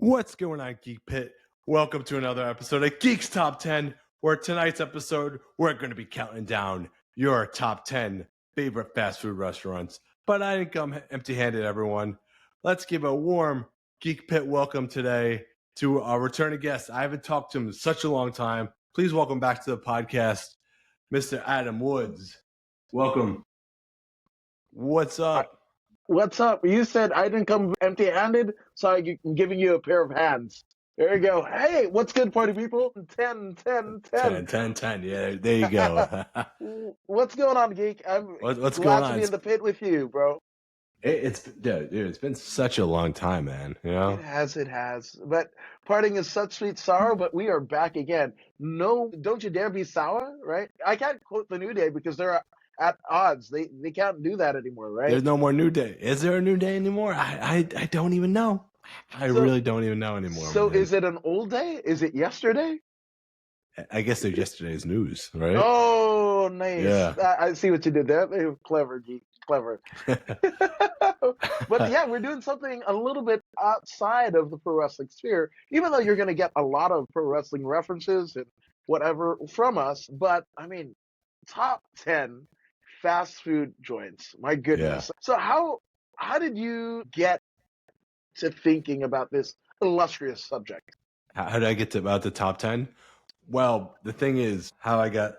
What's going on, Geek Pit? Welcome to another episode of Geek's Top 10, where tonight's episode, we're going to be counting down your top 10 favorite fast food restaurants. But I didn't come empty-handed, everyone. Let's give a warm Geek Pit welcome today to our returning guest. I haven't talked to him in such a long time. Please welcome back to the podcast, Mr. Adam Woods. Welcome. What's up? What's up? You said I didn't come empty-handed, so I'm giving you a pair of hands. There you go. Hey, what's good, party people? 10. 10. Yeah, there you go. What's going on, Geek? I'm What's glad going on? to be in the pit with you, bro. It's been such a long time, man. You know? It has. But parting is such sweet sorrow, but we are back again. No, don't you dare be sour, right? I can't quote the New Day because they're at odds. They can't do that anymore, right? There's no more New Day. Is there a New Day anymore? I don't even know. I really don't even know anymore. So man. Is it an old day? Is it yesterday? I guess they're yesterday's news, right? Oh, nice. Yeah. I see what you did there. Clever, Geek. Clever. But yeah, we're doing something a little bit outside of the pro wrestling sphere, even though you're going to get a lot of pro wrestling references and whatever from us. But I mean, top 10 fast food joints. My goodness. So how did you get to thinking about this illustrious subject? How did I get to about the top 10? Well, the thing is how I got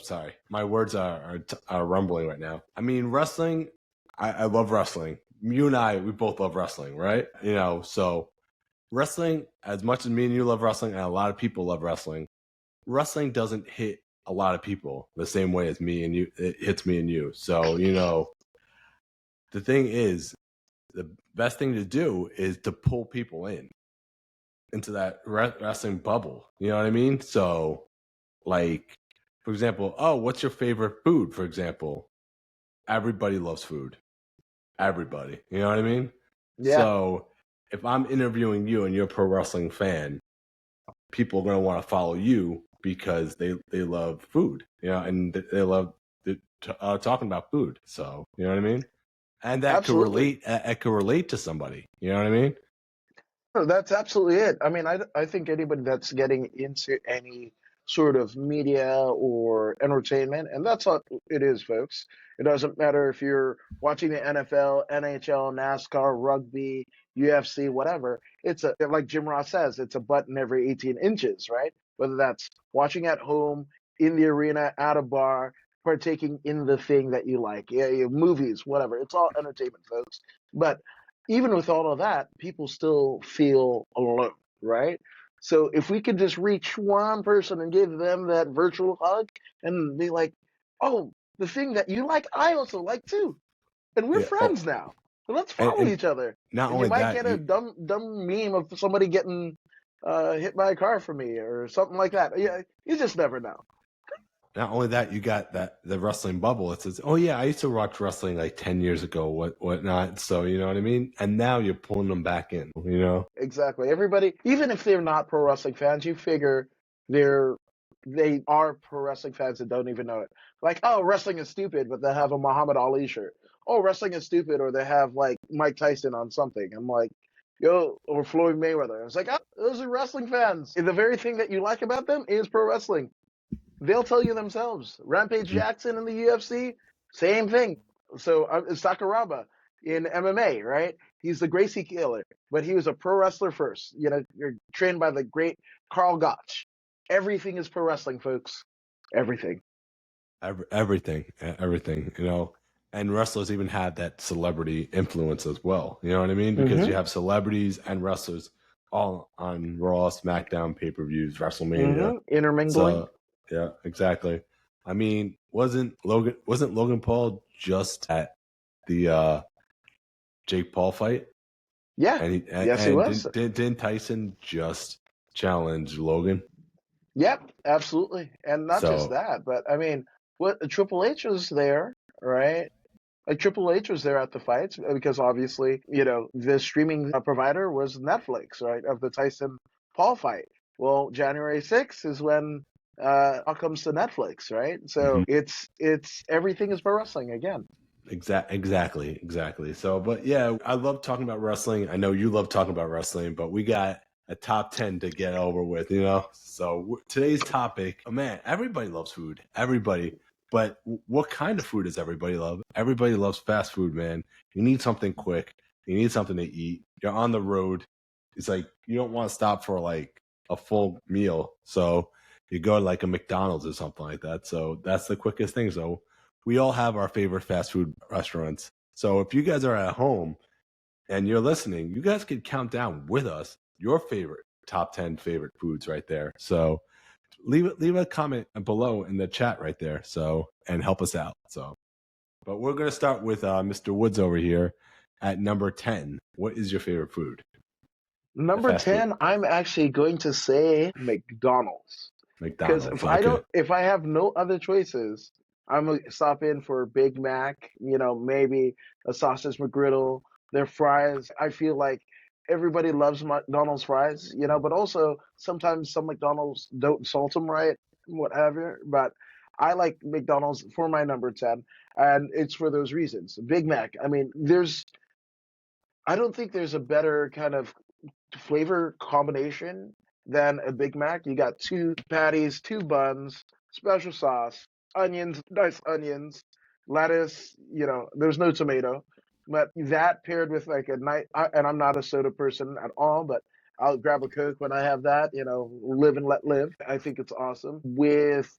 sorry, my words are rumbling right now. I mean, wrestling. I love wrestling. You and I, we both love wrestling, right? You know, so wrestling, as much as me and you love wrestling, and a lot of people love wrestling, wrestling doesn't hit a lot of people the same way as me and you. It hits me and you. So, you know, the thing is, the best thing to do is to pull people into that wrestling bubble. You know what I mean? So, like, for example, what's your favorite food? For example, everybody loves food. Everybody. You know what I mean? Yeah. So, if I'm interviewing you and you're a pro wrestling fan, people are going to want to follow you because they love food, you know, and they love talking about food. So, you know what I mean? And that Absolutely. could relate to somebody. You know what I mean? No, that's absolutely it. I mean, I think anybody that's getting into any sort of media or entertainment, and that's what it is, folks. It doesn't matter if you're watching the NFL, NHL, NASCAR, rugby, UFC, whatever. Like Jim Ross says, it's a button every 18 inches, right? Whether that's watching at home, in the arena, at a bar, partaking in the thing that you like, movies, whatever. It's all entertainment, folks. But even with all of that, people still feel alone, right? So if we could just reach one person and give them that virtual hug and be like, oh, the thing that you like, I also like too. And we're friends now. So let's follow each other. Not and only you might that, get a dumb meme of somebody getting hit by a car from me or something like that. Yeah, you just never know. Not only that, you got the wrestling bubble. It says, "Oh yeah, I used to watch wrestling like 10 years ago, whatnot." So you know what I mean. And now you're pulling them back in. You know exactly. Everybody, even if they're not pro wrestling fans, you figure they are pro wrestling fans that don't even know it. Like, oh, wrestling is stupid, but they have a Muhammad Ali shirt. Oh, wrestling is stupid, or they have like Mike Tyson on something. I'm like, yo, or Floyd Mayweather. It's like, oh, those are wrestling fans. And the very thing that you like about them is pro wrestling. They'll tell you themselves. Rampage Jackson in the UFC, same thing. So Sakuraba in MMA, right? He's the Gracie killer, but he was a pro wrestler first. You know, you're trained by the great Carl Gotch. Everything is pro wrestling, folks. Everything. everything. You know, and wrestlers even have that celebrity influence as well. You know what I mean? Because you have celebrities and wrestlers all on Raw, SmackDown, pay-per-views, WrestleMania, intermingling. So, yeah, exactly. I mean, wasn't Logan Paul just at the Jake Paul fight? Yeah, and he was. Didn't Tyson just challenge Logan? Yep, absolutely, and not just that, but I mean, Triple H was there, right? Like Triple H was there at the fights because obviously, you know, the streaming provider was Netflix, right? Of the Tyson Paul fight. Well, January 6th is when all comes to Netflix, right? So it's everything is pro wrestling again. Exactly. So, but yeah, I love talking about wrestling. I know you love talking about wrestling, but we got a top 10 to get over with, you know? So, today's topic, oh man, everybody loves food. Everybody. But what kind of food does everybody love? Everybody loves fast food, man. You need something quick. You need something to eat. You're on the road. It's like you don't want to stop for like a full meal. So, you go to like a McDonald's or something like that. So, that's the quickest thing. So, we all have our favorite fast food restaurants. So if you guys are at home and you're listening, you guys can count down with us your favorite top 10 favorite foods right there. So leave a comment below in the chat right there. So and help us out. So but we're gonna start with Mr. Woods over here at number 10. What is your favorite food? The Number fast food. 10, I'm actually going to say McDonald's. Because McDonald's. Okay. if I have no other choices, I'm gonna stop in for a Big Mac, maybe a sausage McGriddle, their fries. I feel like everybody loves McDonald's fries, but also sometimes some McDonald's don't salt them right, what have you. But I like McDonald's for my number 10, and it's for those reasons. Big Mac, I mean, I don't think there's a better kind of flavor combination than a Big Mac. You got two patties, two buns, special sauce, onions, nice onions, lettuce. There's no tomato, but that paired with like a night. And I'm not a soda person at all, but I'll grab a Coke when I have that. Live and let live. I think it's awesome.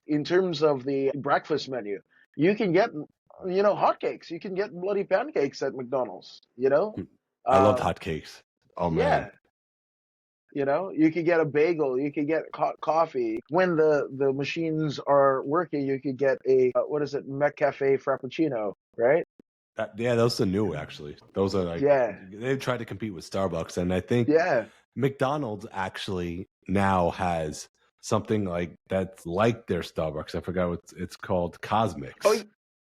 In terms of the breakfast menu, you can get hotcakes. You can get bloody pancakes at McDonald's. I loved Um, hotcakes. Oh man. yeah, you could get a bagel, you could get coffee. When the machines are working, you could get a what is it, McCafe Frappuccino, right? Yeah, those are new actually. Those are like Yeah, they've tried to compete with Starbucks, and I think yeah. McDonald's actually now has something like that's like their Starbucks. I forgot what it's called, Oh, Cosmics.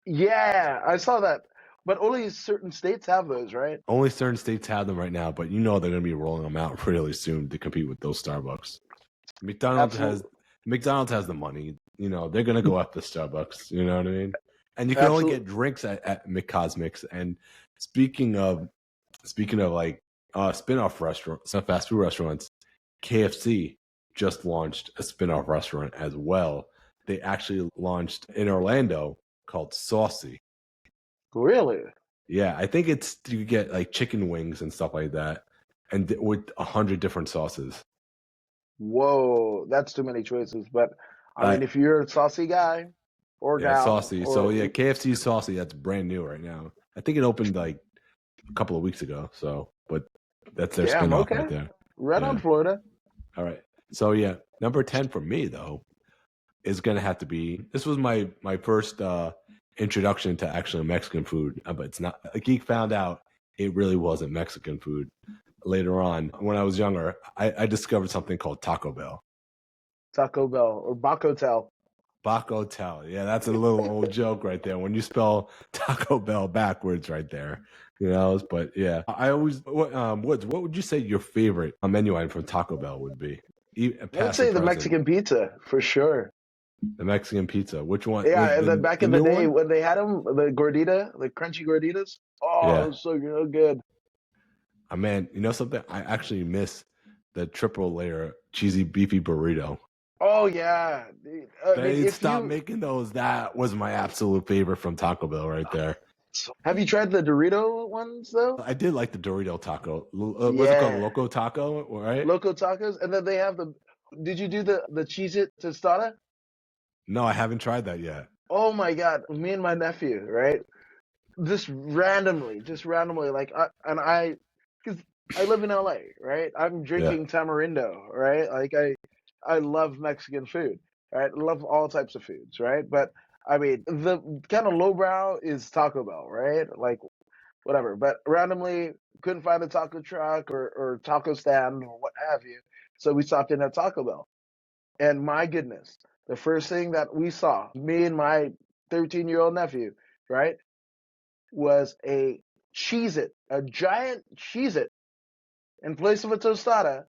yeah, I saw that. But only certain states have those, right? Only certain states have them right now, but you know they're going to be rolling them out really soon to compete with those Starbucks. McDonald's has Absolutely, McDonald's has the money. You know they're going to go after Starbucks. You know what I mean? And you can only absolutely. get drinks at McCosmics. And speaking of like spin-off restaurants, some fast food restaurants, KFC just launched a spin-off restaurant as well. They actually launched in Orlando called Saucy. Really? Yeah, I think it's you get like chicken wings and stuff like that, and with 100 different sauces. Whoa, that's too many choices. But I Uh, mean, if you're a saucy guy or yeah, gal, Saucy. So yeah, or KFC Saucy. That's brand new right now. I think it opened like a couple of weeks ago. So, but that's their damn, spin-off right okay, there. right on Yeah. Florida. All right. So yeah, number 10 for me though is gonna have to be. This was my first introduction to actually Mexican food, but it's not. A geek found out it really wasn't Mexican food. Later on, when I was younger, I discovered something called Taco Bell. Taco Bell or Bacotel. Baco Tel. Yeah, that's a little old joke right there. When you spell Taco Bell backwards, right there, you know. But yeah, I always Woods. What would you say your favorite menu item from Taco Bell would be? I would Past or say the present? Mexican pizza for sure. The Mexican pizza. Which one? Yeah, and then back The in the new day one? when they had them, the gordita, the crunchy gorditas. Oh, it Yeah. was so good. Man, you know something? I actually miss the triple layer cheesy beefy burrito. Oh yeah. I mean, They if stopped you making those. That was my absolute favorite from Taco Bell right there. have you tried the Dorito ones though? I did like the Dorito taco. What's it called? Yeah, Loco Taco, right? Loco Tacos, and then they have the. Did you do the Cheez It tostada? No, I haven't tried that yet. Oh my God, me and my nephew, right? Just randomly, like, because I live in LA, right? I'm Yeah, drinking tamarindo, right? Like, I love Mexican food, right? I love all types of foods, right? But I mean, the kind of lowbrow is Taco Bell, right? Like, whatever. But randomly couldn't find a taco truck or taco stand or what have you, so we stopped in at Taco Bell, and my goodness, the first thing that we saw, me and my 13-year-old nephew, right? Was a Cheez It, a giant Cheez It in place of a tostada.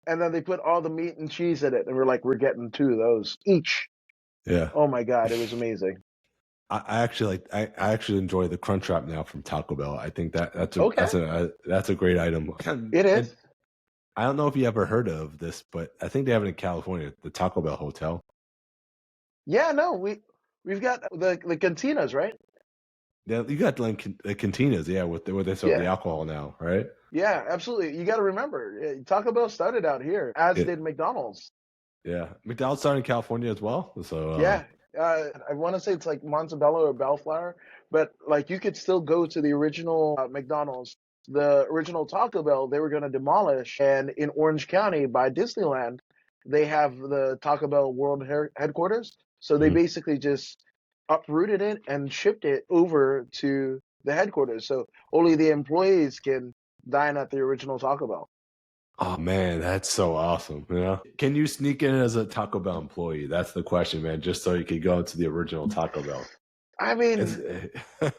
And then they put all the meat and cheese in it. And we're like, we're getting two of those each. yeah. Oh my God, it was amazing. I actually enjoy the Crunch Wrap now from Taco Bell. I think Okay, that's a great item. it And is. I don't know if you ever heard of this, but I think they have it in California, the Taco Bell Hotel. Yeah, no, we've got the cantinas, right? Yeah, you got like the cantinas, yeah, with where they serve the Yeah, alcohol now, right? yeah, absolutely. You got to remember, Taco Bell started out here, as Yeah, did McDonald's. yeah. McDonald's started in California as well, so Yeah, I want to say it's like Montebello or Bellflower, but like you could still go to the original McDonald's, the original Taco Bell. They were going to demolish, and in Orange County by Disneyland, they have the Taco Bell World Headquarters. So they mhm. basically just uprooted it and shipped it over to the headquarters. So only the employees can dine at the original Taco Bell. Oh man, that's so awesome. You know, can you sneak in as a Taco Bell employee? That's the question, man. Just so you could go to the original Taco Bell. I It's, mean,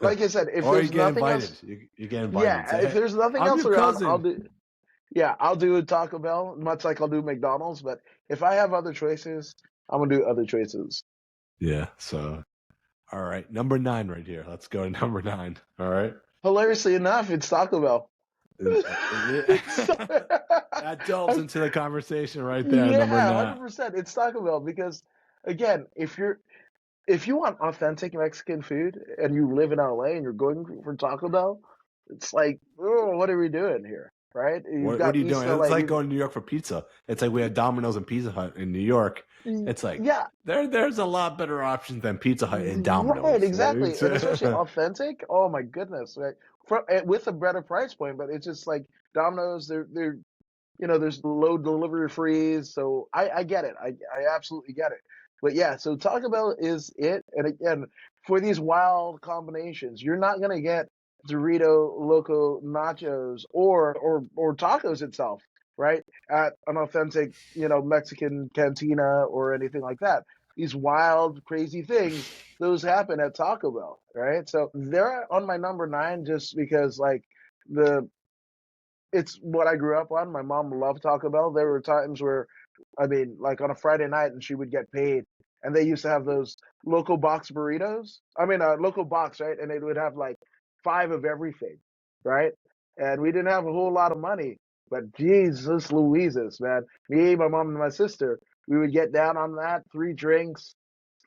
like I said, if or you there's get nothing invited. else, You get invited and yeah, say, if "Hey, there's nothing I'm else your around, I'll cousin." do. Yeah, I'll do a Taco Bell, much like I'll do McDonald's. But if I have other choices, I'm gonna do other choices. Yeah. So, all right, number 9 right here. Let's go to number 9. All right. Hilariously enough, it's Taco Bell. It's, That delves into the conversation right there. Number yeah, 9. 100%. It's Taco Bell because, again, if you want authentic Mexican food and you live in LA and you're going for Taco Bell, it's like, oh, what are we doing here, right? You've What got are you East doing? It's LA. like You, going to New York for pizza. It's like we had Domino's and Pizza Hut in New York. It's like yeah, there's a lot better options than Pizza Hut and right, Domino's. exactly, and especially authentic. Oh my goodness, right? With a better price point, but it's just like Domino's. They're there's low delivery fees, so I get it. I absolutely get it. But yeah, so Taco Bell is it, and again, for these wild combinations, you're not gonna get Dorito Loco Nachos or tacos itself, right? At an authentic, Mexican cantina or anything like that. These wild, crazy things, those happen at Taco Bell, right? So they're on my number 9 just because like the it's what I grew up on. My mom loved Taco Bell. There were times where, I mean, like on a Friday night, and she would get paid, and they used to have those local box burritos. I mean, a local box, right? And it would have like 5 of everything, right? And we didn't have a whole lot of money, but Jesus Louises, man, me, my mom, and my sister, we would get down on that 3 drinks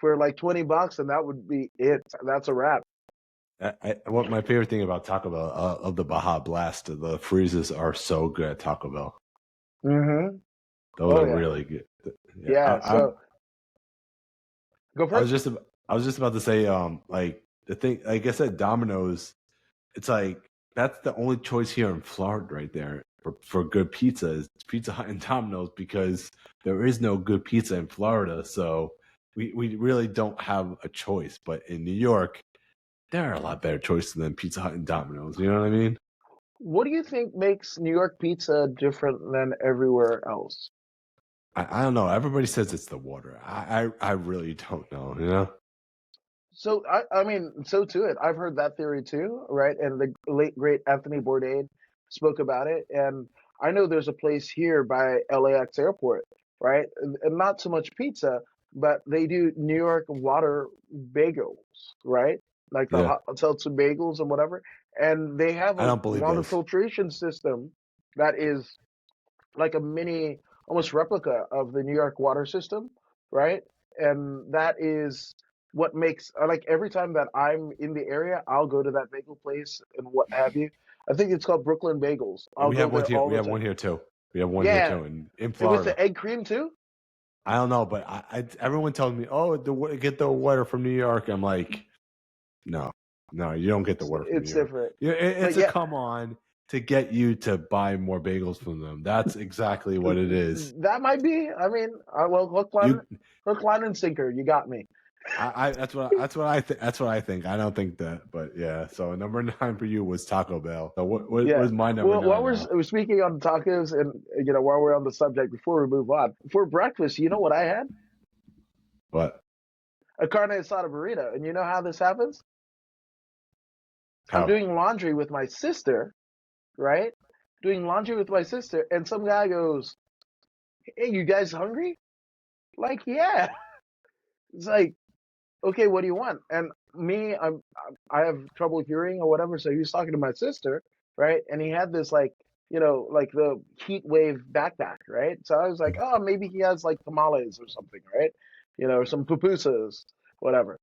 for like $20, and that would be it. That's a wrap. What my favorite thing about Taco Bell of the Baja Blast, the freezes are so good at Taco Bell. Mm-hmm. Those Oh are yeah, really good. Yeah, yeah. So go I for it. was just I was just about to say, like the thing, like I said, Domino's. It's like that's the only choice here in Florida, right there, for good pizza is Pizza Hut and Domino's because there is no good pizza in Florida, so we really don't have a choice. But in New York, there are a lot better choices than Pizza Hut and Domino's. You know what I mean? What do you think makes New York pizza different than everywhere else? I don't know. Everybody says it's the water. I really don't know. You know? So I mean, so to it. I've heard that theory too, right? And the late great Anthony Bourdain spoke about it. And I know there's a place here by LAX airport, right? And not so much pizza, but they do New York water bagels, right? Like the Yeah. hot seltzer bagels and whatever. And they have I a don't believe water those. filtration system that is like a mini, almost replica of the New York water system, right? And that is what makes like every time that I'm in the area, I'll go to that bagel place and what have you. I think it's called Brooklyn Bagels. I'll We go have one there here. all We the have time. one here too. We have one here Yeah, too in and with Florida. the egg cream too. I don't know, but everyone tells me, "Oh, get the water from New York." I'm like, no, no, you don't get the water from New It's York. different, It's but a yeah, come on to get you to buy more bagels from them. That's exactly what it is. that might be. I mean, well, You, hook, line, and sinker. You got me. that's what I think. I don't think that, but yeah. So number 9 for you was Taco Bell. So what Yeah. is my number Well, while 9 now? we're speaking on tacos, and while we're on the subject, before we move on, for breakfast, you know what I had? But A carne asada burrito. And you know how this happens? I'm how? doing laundry with my sister, right? Doing laundry with my sister, and some guy goes, "Hey, you guys hungry?" Like, yeah. It's like, okay, what do you want? And I have trouble hearing or whatever, so he was talking to my sister, right? And he had this like, like the heat wave backpack, right? So I was like, oh, maybe he has like tamales or something, right? Or some pupusas, whatever.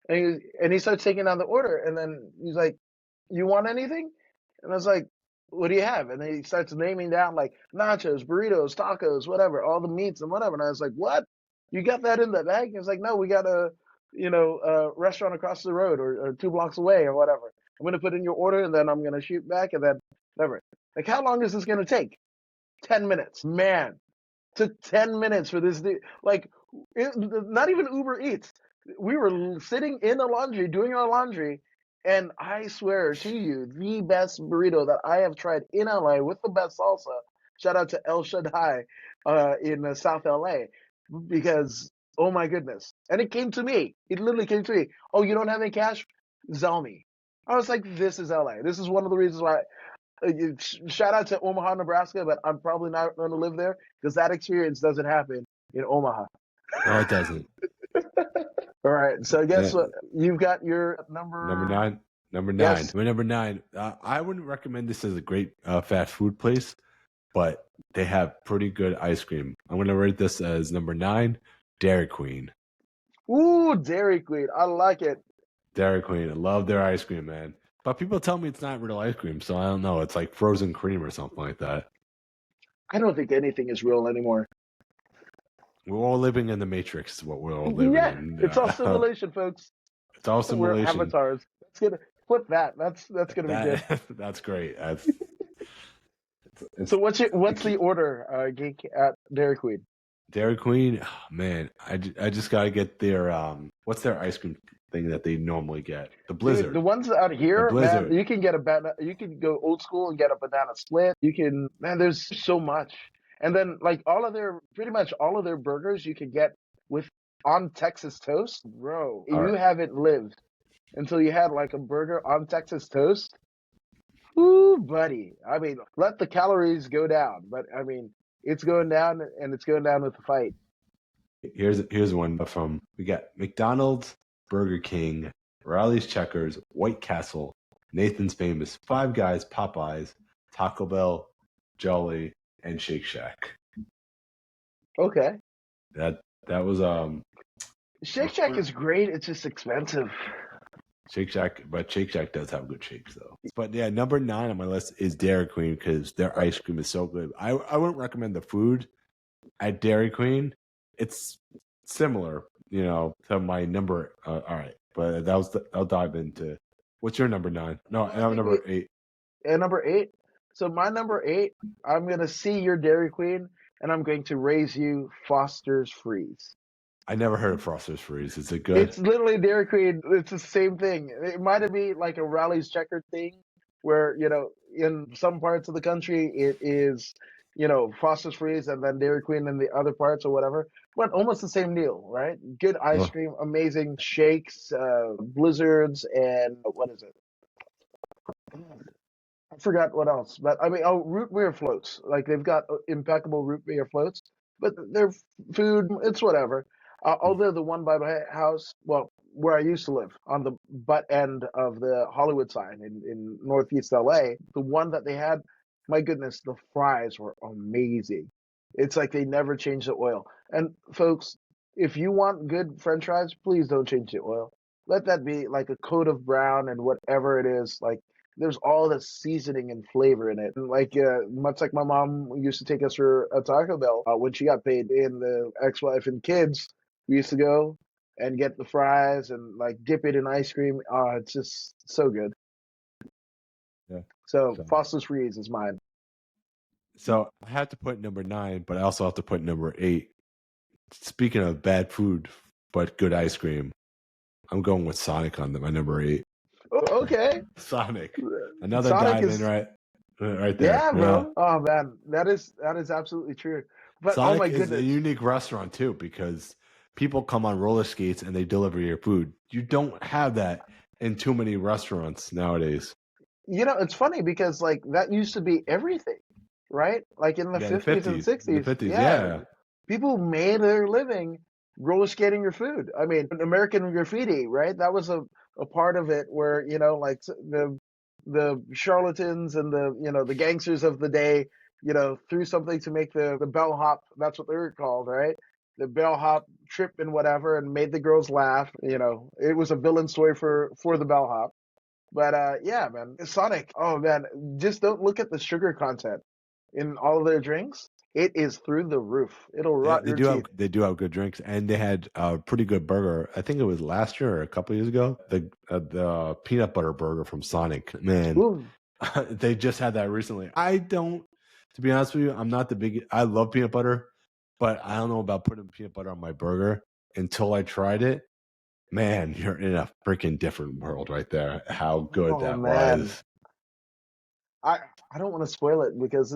And he starts taking down the order, and then he's like, "You want anything?" And I was like, "What do you have?" And then he starts naming down like nachos, burritos, tacos, whatever, all the meats and whatever. And I was like, "What? You got that in the bag?" He was like, "No, we got a restaurant across the road or 2 blocks away or whatever. I'm gonna put in your order, and then I'm gonna shoot back, and then whatever." Like, how long is this gonna take? 10 minutes, man. Took 10 minutes for this. Like, not even Uber Eats. We were sitting in the laundry doing our laundry, and I swear to you, the best burrito that I have tried in LA with the best salsa. Shout out to El Shaddai in South LA, because oh my goodness. And it came to me. It literally came to me. Oh, you don't have any cash? Zell me. I was like, this is LA. This is one of the reasons why. Shout out to Omaha, Nebraska, but I'm probably not going to live there because that experience doesn't happen in Omaha. No, it doesn't. All right, so guess Yeah. what? You've got your Number nine. Number nine. Yes. My number nine. I wouldn't recommend this as a great fast food place, but they have pretty good ice cream. I'm going to rate this as number 9, Dairy Queen. Ooh, Dairy Queen. I like it. Dairy Queen. I love their ice cream, man. But people tell me it's not real ice cream, so I don't know. It's like frozen cream or something like that. I don't think anything is real anymore. We're all living in the Matrix, is what we're all living Yeah, in. it's all simulation, folks. It's all We're simulation. avatars. That's gonna flip that. That's gonna be good. That's great. So what's the order, Geek, at Dairy Queen? Dairy Queen, oh, man, I just got to get their what's their ice cream thing that they normally get? The Blizzard. Dude, the ones out here, Blizzard. man, you can get you can go old school and get a banana split. There's so much. And then like pretty much all of their burgers you can get on Texas toast. Bro, you haven't lived until you had like a burger on Texas toast. Ooh, buddy. I mean, let the calories go down, but I mean, it's going down, and it's going down with the fight. Here's one from, we got McDonald's, Burger King, Riley's Checkers, White Castle, Nathan's Famous, Five Guys, Popeyes, Taco Bell, Jolly, and Shake Shack. Okay. That was Shake Shack is great. It's just expensive. Shake Shack, but Shake Shack does have good shakes though. But yeah, number 9 on my list is Dairy Queen because their ice cream is so good. I wouldn't recommend the food at Dairy Queen. It's similar, to my number. All right, but I'll dive into. What's your number 9? No, number 8. And number 8. So my number 8, I'm gonna see your Dairy Queen, and I'm going to raise you Foster's Freeze. I never heard of Foster's Freeze. Is it good? It's literally Dairy Queen. It's the same thing. It might be like a Rally's Checker thing, where in some parts of the country it is, Foster's Freeze and then Dairy Queen in the other parts or whatever. But almost the same deal, right? Good ice cream, amazing shakes, blizzards, and what is it? I forgot what else, but I mean, root beer floats. Like they've got impeccable root beer floats, but their food, it's whatever. Although the one by my house, well, where I used to live, on the butt end of the Hollywood sign in Northeast LA, the one that they had, my goodness, the fries were amazing. It's like they never changed the oil. And folks, if you want good French fries, please don't change the oil. Let that be like a coat of brown and whatever it is. Like there's all the seasoning and flavor in it. And like much like my mom used to take us for a Taco Bell when she got paid in the ex-wife and kids. We used to go and get the fries and like dip it in ice cream. It's just so good. Yeah. So Foster's Freeze is mine. So I have to put number 9, but I also have to put number 8. Speaking of bad food but good ice cream, I'm going with Sonic on my number 8. Okay. Sonic. Another diamond right there. Yeah, bro. Oh man, that is absolutely true. But Sonic oh my is goodness, a unique restaurant too because people come on roller skates and they deliver your food. You don't have that in too many restaurants nowadays. It's funny because like that used to be everything, right? Like in the 50s and 60s. The 50s, yeah. People made their living roller skating your food. I mean, American Graffiti, right? That was a part of it where, like the charlatans and the gangsters of the day, threw something to make the bellhop. That's what they were called, right? The bellhop trip and whatever, and made the girls laugh. It was a villain story for the bellhop. But yeah, man, Sonic. Oh man, just don't look at the sugar content in all of their drinks. It is through the roof. It'll Yeah, rot your teeth. they do have good drinks, and they had a pretty good burger. I think it was last year or a couple years ago. The peanut butter burger from Sonic. Man, Ooh, they just had that recently. I don't, to be honest with you, I'm not the big. I love peanut butter, but I don't know about putting peanut butter on my burger until I tried it. Man, you're in a freaking different world right there. How good oh that man. was. I I don't want to spoil it because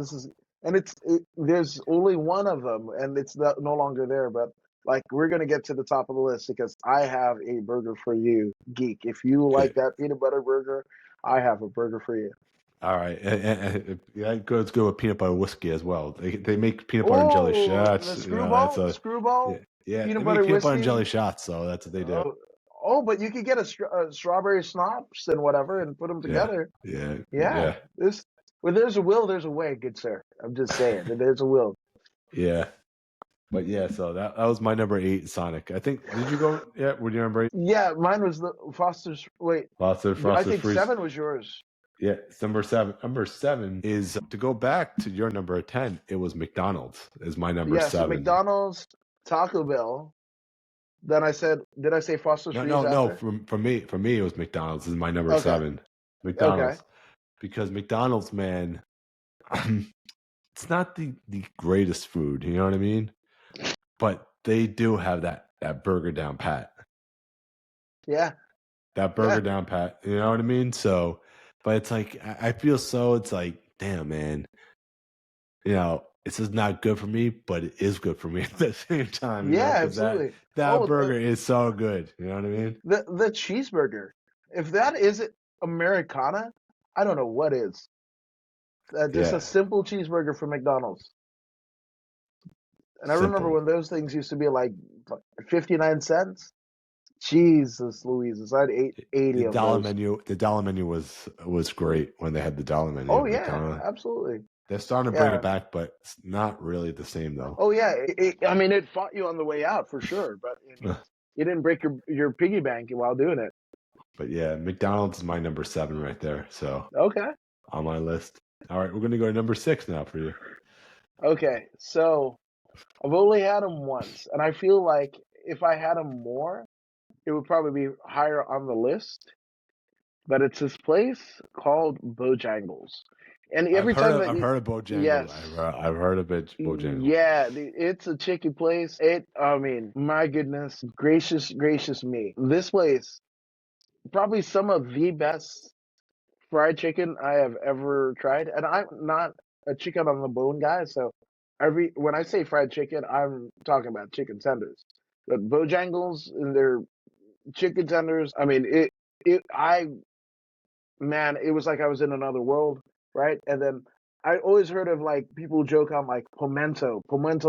there's only one of them and it's no longer there. But like we're gonna get to the top of the list because I have a burger for you, geek. If you like Okay. that peanut butter burger, I have a burger for you. All right. Yeah, let's go with peanut butter whiskey as well. They make peanut butter and jelly Oh, the shots. That's screwball, a yeah, screwball, yeah. They peanut make butter peanut butter and jelly whiskey. shots, so that's what they do. Oh, oh, but you could get a strawberry schnapps and whatever and put them Yeah, together. yeah, Yeah, yeah, this where there's a will, there's a way, good sir. I'm just saying, there's a will. yeah. But yeah, so that was my number 8, Sonic. I think. Did you go? Yeah, were you number 8? Yeah, mine was the Foster's. Wait, I Frosted think Freeze. 7 was yours. Yeah, it's number 7. Number 7 is to go back to your number 10. It was McDonald's. Is my number Yeah, so 7. McDonald's, Taco Bell. Then did I say Foster's No, Freeze no, no. after? For me, it was McDonald's. Is my number Okay, 7. okay. McDonald's, because McDonald's, man, it's not the greatest food. You know what I mean? But they do have that burger down pat. Yeah, That yeah, burger down pat. You know what I mean? So, but it's like I feel so. It's like, damn, man. This is not good for me, but it is good for me at the same time. yeah, Because absolutely. that Oh, burger is so good. You know what I mean? the cheeseburger. If that isn't Americana, I don't know what is. Just a Yeah. simple cheeseburger from McDonald's. And I remember Simple. when those things used to be like 59 cents. Jesus Louise, I had 80 of those. The dollar menu was great when they had the dollar menu Oh at yeah, McDonald's. absolutely. They're starting to bring it Yeah. back, but it's not really the same though. Oh yeah. I mean, it fought you on the way out for sure, but I mean, you didn't break your piggy bank while doing it. But yeah, McDonald's is my number 7 right there. So Okay. on my list. All right, we're gonna go to number 6 now for you. Okay. So I've only had them once, and I feel like if I had them more, it would probably be higher on the list. But it's this place called Bojangles, and every time that I've you, heard of Bojangles. yes, I've heard of it, Bojangles. yeah, it's a chicken place. I mean, my goodness, gracious, gracious me. This place, probably some of the best fried chicken I have ever tried. And I'm not a chicken on the bone guy, so when I say fried chicken, I'm talking about chicken tenders. But Bojangles and their chicken tenders, I mean, man, it was like I was in another world, right? And then I always heard of like people joke on like pimento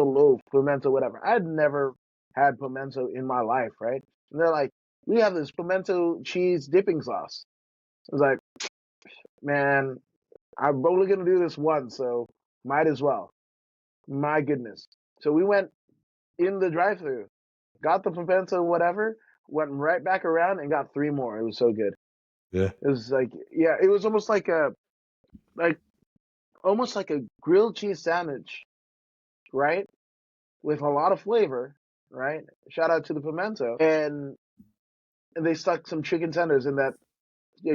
loaf, pimento whatever. I'd never had pimento in my life, right? And they're like, we have this pimento cheese dipping sauce. I was like, man, I'm only gonna do this once, so might as well. My goodness. So we went in the drive-through, got the pimento whatever, went right back around and got 3 more. It was so good. Yeah. It was like, yeah, it was like almost like a grilled cheese sandwich, right? With a lot of flavor, right? Shout out to the pimento. And they stuck some chicken tenders in that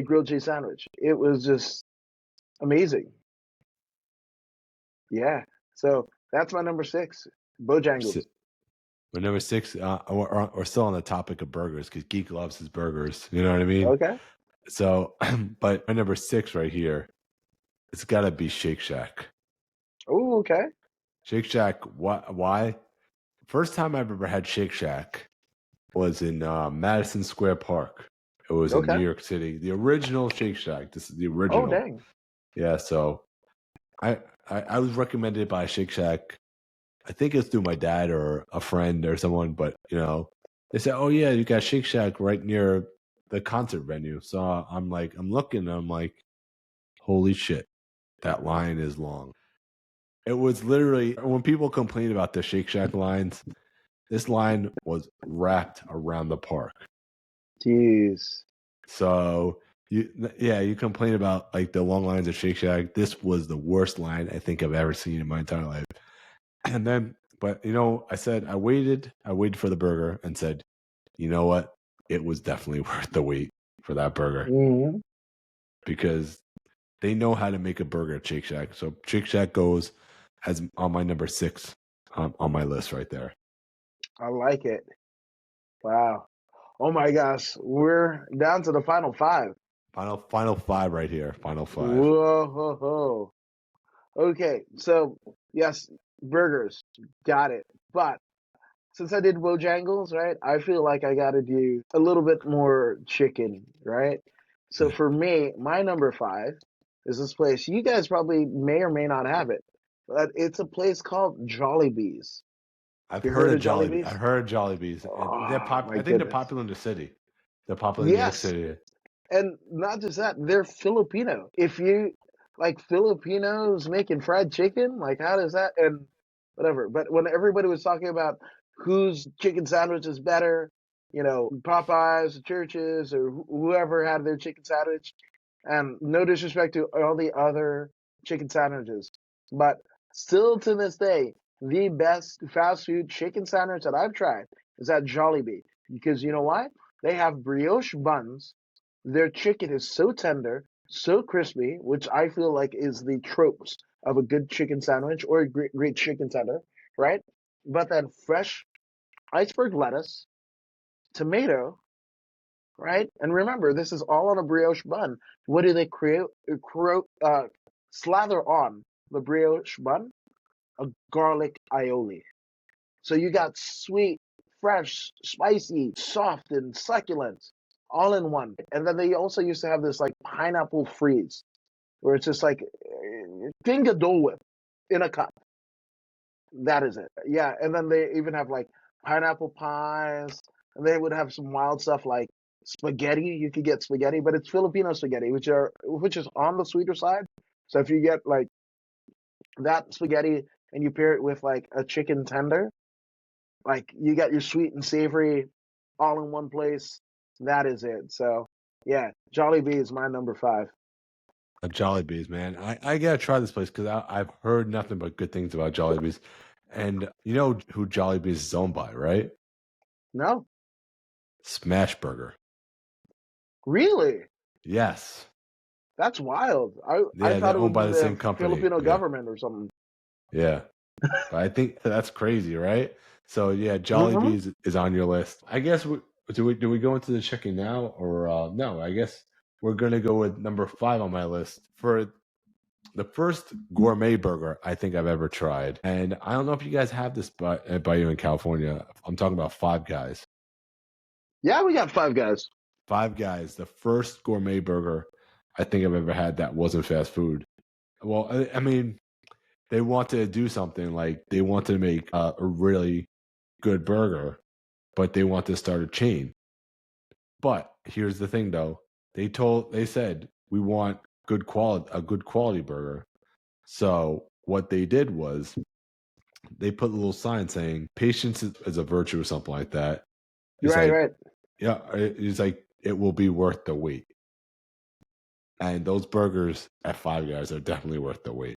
grilled cheese sandwich. It was just amazing. Yeah. So that's my number 6, Bojangles. But number 6, we're still on the topic of burgers because Geek loves his burgers. You know what I mean? Okay. So, but my number 6 right here, it's got to be Shake Shack. Oh, okay. Shake Shack. Why? First time I've ever had Shake Shack was in Madison Square Park. It was in Okay. New York City. The original Shake Shack. This is the Oh, original. dang. Yeah. So I was recommended by Shake Shack. I think it's through my dad or a friend or someone, but they said, "Oh yeah, you got Shake Shack right near the concert venue. So I'm like, I'm looking, and I'm like, holy shit, that line is long. It was literally when people complain about the Shake Shack lines, this line was wrapped around the park. Jeez. So you complain about like the long lines of Shake Shack. This was the worst line I think I've ever seen in my entire life. And then, but I said I waited for the burger and said, you know what? It was definitely worth the wait for that burger Hmm. because they know how to make a burger at Shake Shack. So Shake Shack goes as on my number 6 on my list right there. I like it. Wow. Oh my gosh, we're down to the final five. Final five right here. Final five. Whoa. Okay, so yes, burgers, got it. But since I did Bojangles, right, I feel like I got to do a little bit more chicken, right? So for me, my number five is this place. You guys probably may or may not have it, but it's a place called Jollibee's. I've You heard heard of of Jollibee. I've Jollibee's? heard of Jollibees, and they're Oh pop. my I think they're goodness. popular in the city. They're popular in New York Yes, City. and not just that, they're Filipino. If you like Filipinos making fried chicken, like how does that and whatever. But when everybody was talking about whose chicken sandwich is better, Popeyes, Churches, or whoever had their chicken sandwich, and no disrespect to all the other chicken sandwiches, but still to this day, the best fast food chicken sandwich that I've tried is at Jollibee. Because you know why? They have brioche buns. Their chicken is so tender, so crispy, which I feel like is the tropes of a good chicken sandwich or a great chicken tender, right? But then fresh iceberg lettuce, tomato, right? And remember, this is all on a brioche bun. What do they slather on the brioche bun? A garlic aioli. So you got sweet, fresh, spicy, soft, and succulent all in one. And then they also used to have this like pineapple freeze, where it's just like finger Dole Whip in a cup. That is it. Yeah, and then they even have like pineapple pies, and they would have some wild stuff like spaghetti. You could get spaghetti, but it's Filipino spaghetti, which is on the sweeter side. So if you get like that spaghetti and you pair it with like a chicken tender, like you got your sweet and savory all in one place. That is it. So yeah, Jollibee is my number five. Jollibees, man. I gotta try this place because I've heard nothing but good things about Jollibees. And you know who Jollibees is owned by, right? No, Smash Burger. really? Yes. That's wild. I Yeah, thought they're it owned would by be the the same company. Filipino Yeah. government or something. Yeah. But I think that's crazy, right? So yeah, Hmm. Jollibees is on your list. I guess do we go into the chicken now or no? I guess we're gonna go with number 5 on my list for the first gourmet burger I think I've ever tried. And I don't know if you guys have this by you in California. I'm talking about Five Guys. Yeah, we got Five Guys. Five Guys, the first gourmet burger I think I've ever had that wasn't fast food. Well, I mean, they wanted to do something like they wanted to make a really good burger, but they want to start a chain. But here's the thing, though. They said we want a good quality burger. So what they did was they put a little sign saying patience is a virtue or something like that. You're It's right, like, right. yeah, it's like it will be worth the wait. And those burgers at Five Guys are definitely worth the wait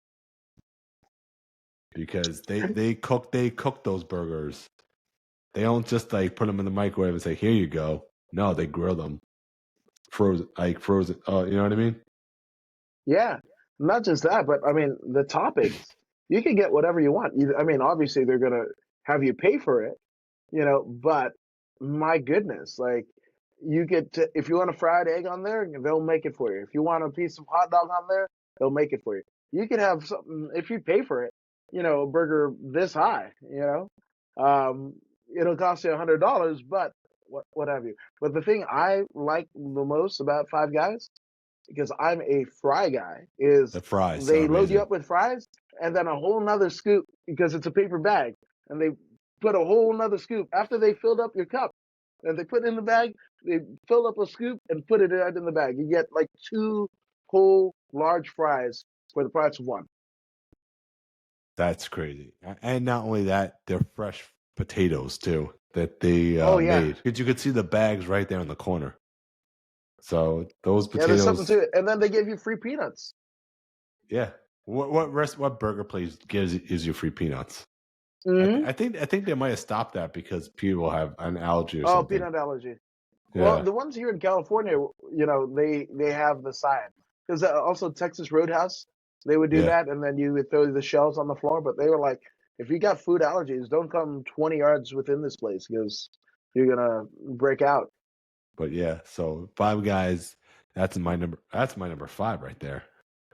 because they cook those burgers. They don't just like put them in the microwave and say, "Here you go." No, they grill them, frozen. You know what I mean? Yeah, not just that, but I mean the toppings. You can get whatever you want. I mean, obviously they're gonna have you pay for it, but my goodness, like you get to, if you want a fried egg on there, they'll make it for you. If you want a piece of hot dog on there, they'll make it for you. You could have something if you pay for it, a burger this high, it'll cost you $100, but what have you. But the thing I like the most about Five Guys, because I'm a fry guy, is The fries are they load you amazing. up with fries and then a whole nother scoop because it's a paper bag, and they put a whole nother scoop after they filled up your cup. and they put it in the bag. They fill up a scoop and put it right in the bag. You get like two whole large fries for the price of one. That's crazy. And not only that, they're fresh potatoes too that they Oh yeah, made. Because you could see the bags right there in the corner. So those yeah. There's something potatoes, to it, and then they give you free peanuts. yeah. What burger place gives you free peanuts? Hmm. I think they might have stopped that because people have an allergy or Oh, something. peanut allergy. Well, Yeah, the ones here in California, they have the sign because also Texas Roadhouse, they would do yeah. that, and then you would throw the shells on the floor. But they were like, if you got food allergies, don't come 20 yards within this place because you're gonna break out. But yeah, so Five Guys, that's my number five right there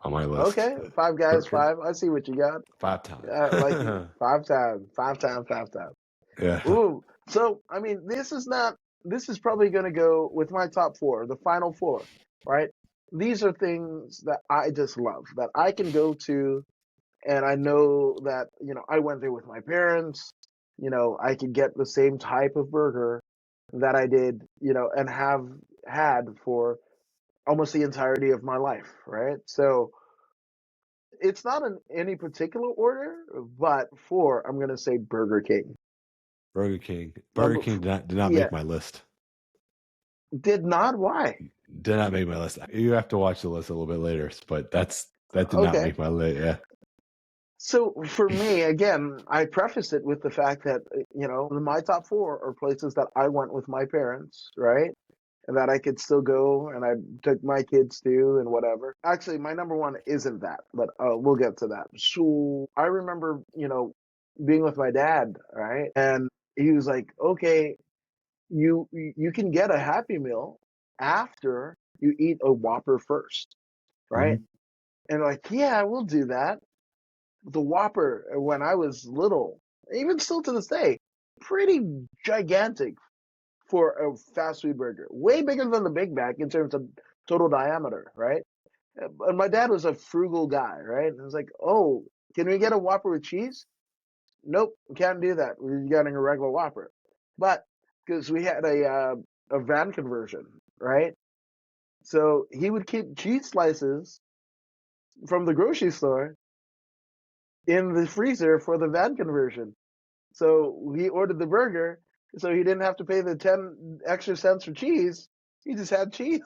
on my list. Okay, five guys, For five. I see what you got. five time. I like it. Five times, five times, five times. Yeah. Ooh, so I mean, this is not. This is probably going to go with my top four, the final four, right? These are things that I just love, that I can go to, and I know that I went there with my parents. I could get the same type of burger that I did, and have had for almost the entirety of my life, right? So it's not in any particular order, but four, I'm going to say Burger King. Burger King. Burger Number, King did not yeah, make my list. did not. Why? Did not make my list. You have to watch the list a little bit later, but that did not Okay. make my list. Yeah. So for me, again, I preface it with the fact that, my top four are places that I went with my parents, right? And that I could still go and I took my kids to and whatever. Actually, my number one isn't that, but we'll get to that. So I remember, being with my dad, right? And he was like, okay, you can get a Happy Meal after you eat a Whopper first, right? Hmm. And like, yeah, we'll do that. The Whopper when I was little, even still to this day, pretty gigantic for a fast food burger. Way bigger than the Big Mac in terms of total diameter, right? And my dad was a frugal guy, right? And I was like, oh, can we get a Whopper with cheese? Nope, we can't do that. We're getting a regular Whopper. But because we had a van conversion, right? So he would keep cheese slices from the grocery store in the freezer for the van conversion. So he ordered the burger, so he didn't have to pay the 10 extra cents for cheese. He just had cheese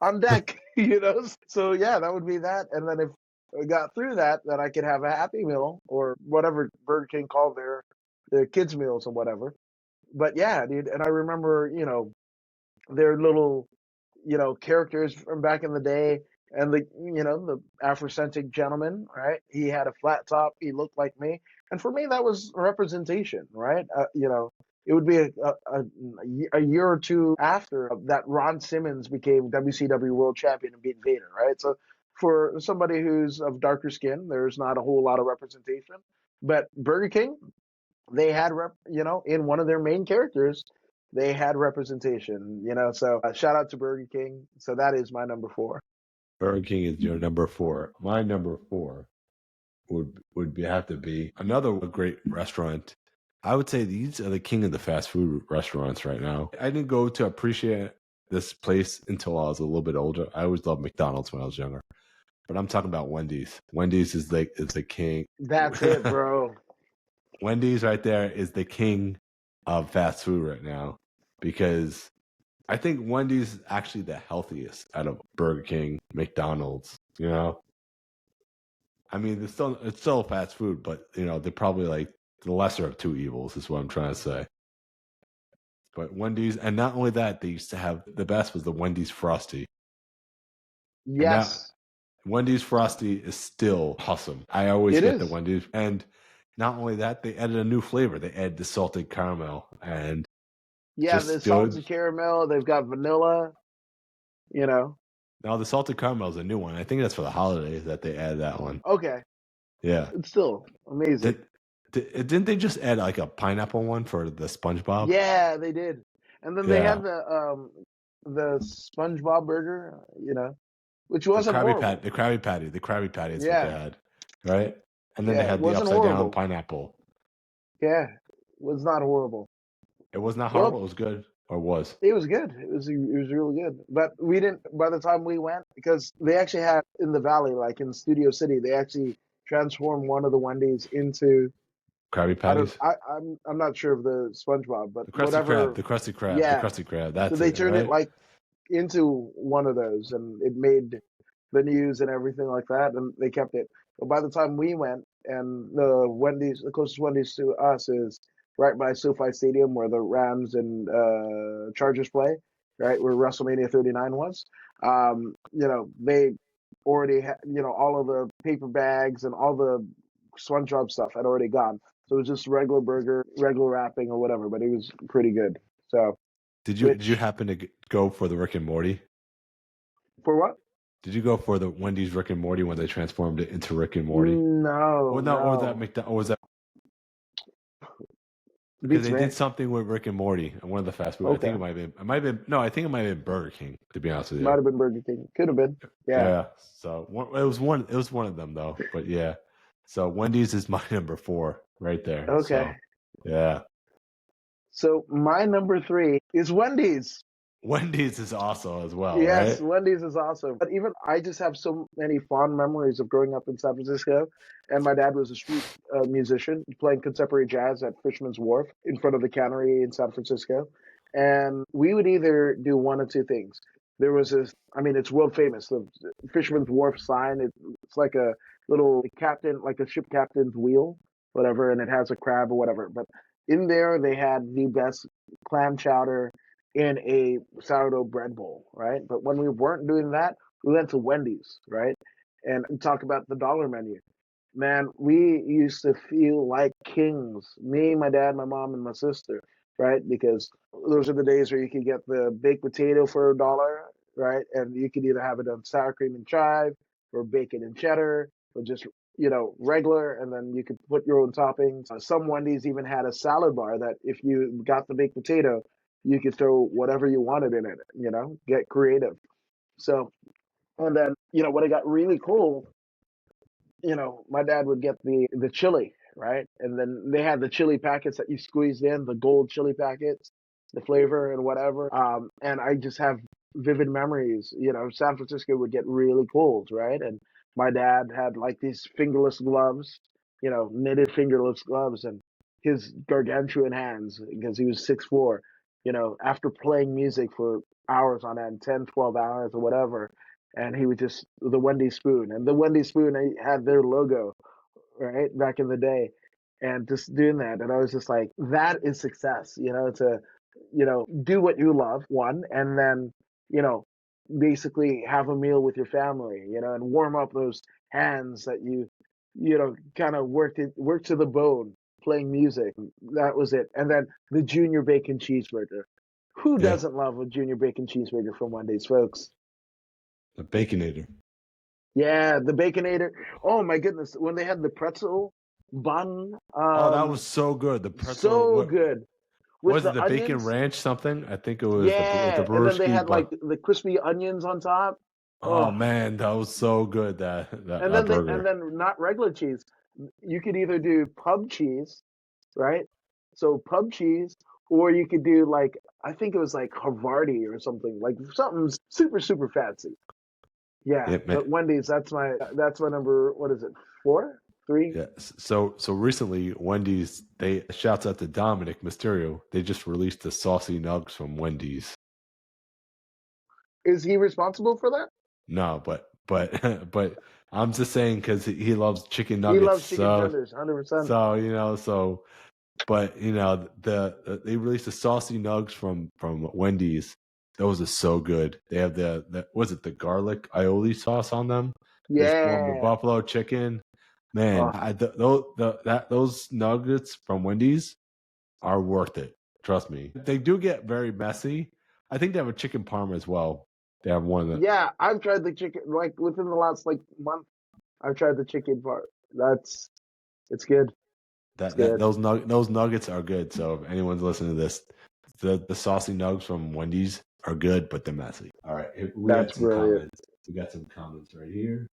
on deck, So yeah, that would be that. And then if I got through that, then I could have a Happy Meal or whatever Burger King called their kids meals or whatever. But yeah, dude, and I remember, their little characters from back in the day, and the Afrocentric gentleman, right? He had a flat top. He looked like me, and for me, that was representation, right? It would be a year or two after that Ron Simmons became WCW World Champion and beat Vader, right? So for somebody who's of darker skin, there's not a whole lot of representation. But Burger King, they had in one of their main characters, they had representation, so shout out to Burger King. So that is my number four. Burger King is your number four. My number four have to be another great restaurant. I would say these are the king of the fast food restaurants right now. I didn't go to appreciate this place until I was a little bit older. I always loved McDonald's when I was younger, but I'm talking about Wendy's. Wendy's is the king. That's it, bro. Wendy's right there is the king of fast food right now because I think Wendy's is actually the healthiest out of Burger King, McDonald's. I mean, it's still fast food, but they're probably like the lesser of two evils, is what I'm trying to say. But Wendy's, and not only that, they used to have the best was the Wendy's Frosty, and that Yes, Wendy's Frosty is still awesome. I always it get the is. Wendy's, and not only that, they added a new flavor. They added the salted caramel, and Yeah, the just good. salted caramel. They've got vanilla. You know. Now the salted caramel is a new one. I think that's for the holidays that they added that one. Okay, Yeah. it's still amazing. Didn't they just add like a pineapple one for the SpongeBob? Yeah, they did. And then they Yeah. had the SpongeBob burger. Which wasn't horrible. The Krabby Patty is what they Yeah, had, right? And then they yeah, it had the wasn't upside down horrible. pineapple. Yeah, it was not horrible. It was not horrible. Well, It was good. or was? It was good. It was really good. But we didn't by the time we went because they actually had in the valley, like in Studio City, they actually transformed one of the Wendy's into Krabby I don't Patties, I'm not sure of the SpongeBob, but the Krusty Krab, whatever. the Krusty Krab, the Yeah. Krusty Krab. So That's they it, turned it right? like into one of those, and it made the news and everything like that, and they kept it. But by the time we went, and the closest Wendy's to us is right by SoFi Stadium, where the Rams and Chargers play, right where WrestleMania 39 was. They already had, all of the paper bags and all the SpongeBob stuff had already gone. So it was just regular burger, regular wrapping or whatever, but it was pretty good. So, Did you which happen to go for the Rick and Morty? for what? Did you go for the Wendy's Rick and Morty when they transformed it into Rick and Morty? No, Or no, or was that no. McDonald's? Or was that because Beats they me. did something with Rick and Morty and one of the fast food? I think Okay. it might have been. It might have been. No, I think it might have been Burger King. To be honest with Might you. have been Burger King. Could have been. Yeah. Yeah. So it was one. It was one of them though. But yeah. So Wendy's is my number 4 right there. Okay. So yeah, So my number three is Wendy's. Wendy's is also as well, Yes, right? Wendy's is awesome. But even I just have so many fond memories of growing up in San Francisco. And my dad was a street musician playing contemporary jazz at Fisherman's Wharf in front of the cannery in San Francisco. And we would either do one of two things. There was this, I mean, it's world famous, the Fisherman's Wharf sign. It's like a little captain, like a ship captain's wheel, whatever, and it has a crab or whatever. But in there, they had the best clam chowder in a sourdough bread bowl, right? But when we weren't doing that, we went to Wendy's, right? And talk about the dollar menu. Man, we used to feel like kings. Me, my dad, my mom, and my sister, right? Because those are the days where you could get the baked potato for $1, right? And you could either have it on sour cream and chive or bacon and cheddar or just regular, and then you could put your own toppings. Some Wendy's even had a salad bar that if you got the baked potato, you could throw whatever you wanted in it, get creative. So, and then, when it got really cool, my dad would get the chili, right? And then they had the chili packets that you squeezed in, the gold chili packets, the flavor and whatever. And I just have vivid memories. San Francisco would get really cold, right? And my dad had like these fingerless gloves, knitted fingerless gloves, and his gargantuan hands because he was 6'4". After playing music for hours on end, 10, 12 hours or whatever, and he would just the Wendy spoon, and the Wendy spoon had their logo right back in the day, and just doing that, and I was just like, that is success, to do what you love, one, and then you know basically have a meal with your family, and warm up those hands that kind of work to the bone playing music. That was it. And then the junior bacon cheeseburger. Who Yeah, doesn't love a junior bacon cheeseburger from Wendy's, folks? the Baconator. Yeah, the Baconator. Oh my goodness, when they had the pretzel bun, Oh, that was so good. The pretzel. so What good with was it? the The bacon onions. ranch something? I think it was the Yeah, and then they Brewski, had but like the crispy onions on top. oh Oh, man, that was so good. That and that then and burger. then not regular cheese. You could either do pub cheese, right? So pub cheese, or you could do like I think it was like Havarti or something, like something super super fancy. Yeah, Yeah, man. but Wendy's, that's my number. What is it? Four, three? Yeah. So recently, Wendy's they shouts out to Dominic Mysterio. They just released the saucy nugs from Wendy's. Is he responsible for that? No, but I'm just saying because he loves chicken He nuggets. loves chicken So tenders, 100%. so but they released the saucy nugs from Wendy's. Those are so good. They have the was it the garlic aioli sauce on them? They just form the Yeah. buffalo chicken. Man, Oh, those nuggets from Wendy's are worth it. Trust me. They do get very messy. I think they have a chicken parm as well. They have one of the yeah. I've tried the chicken like within the last like month. I've tried the chicken part. It's good. It's that good. those nuggets are good. So if anyone's listening to this, the saucy nugs from Wendy's are good, but they're messy. All right, we That's got some brilliant. comments. We got some comments right here.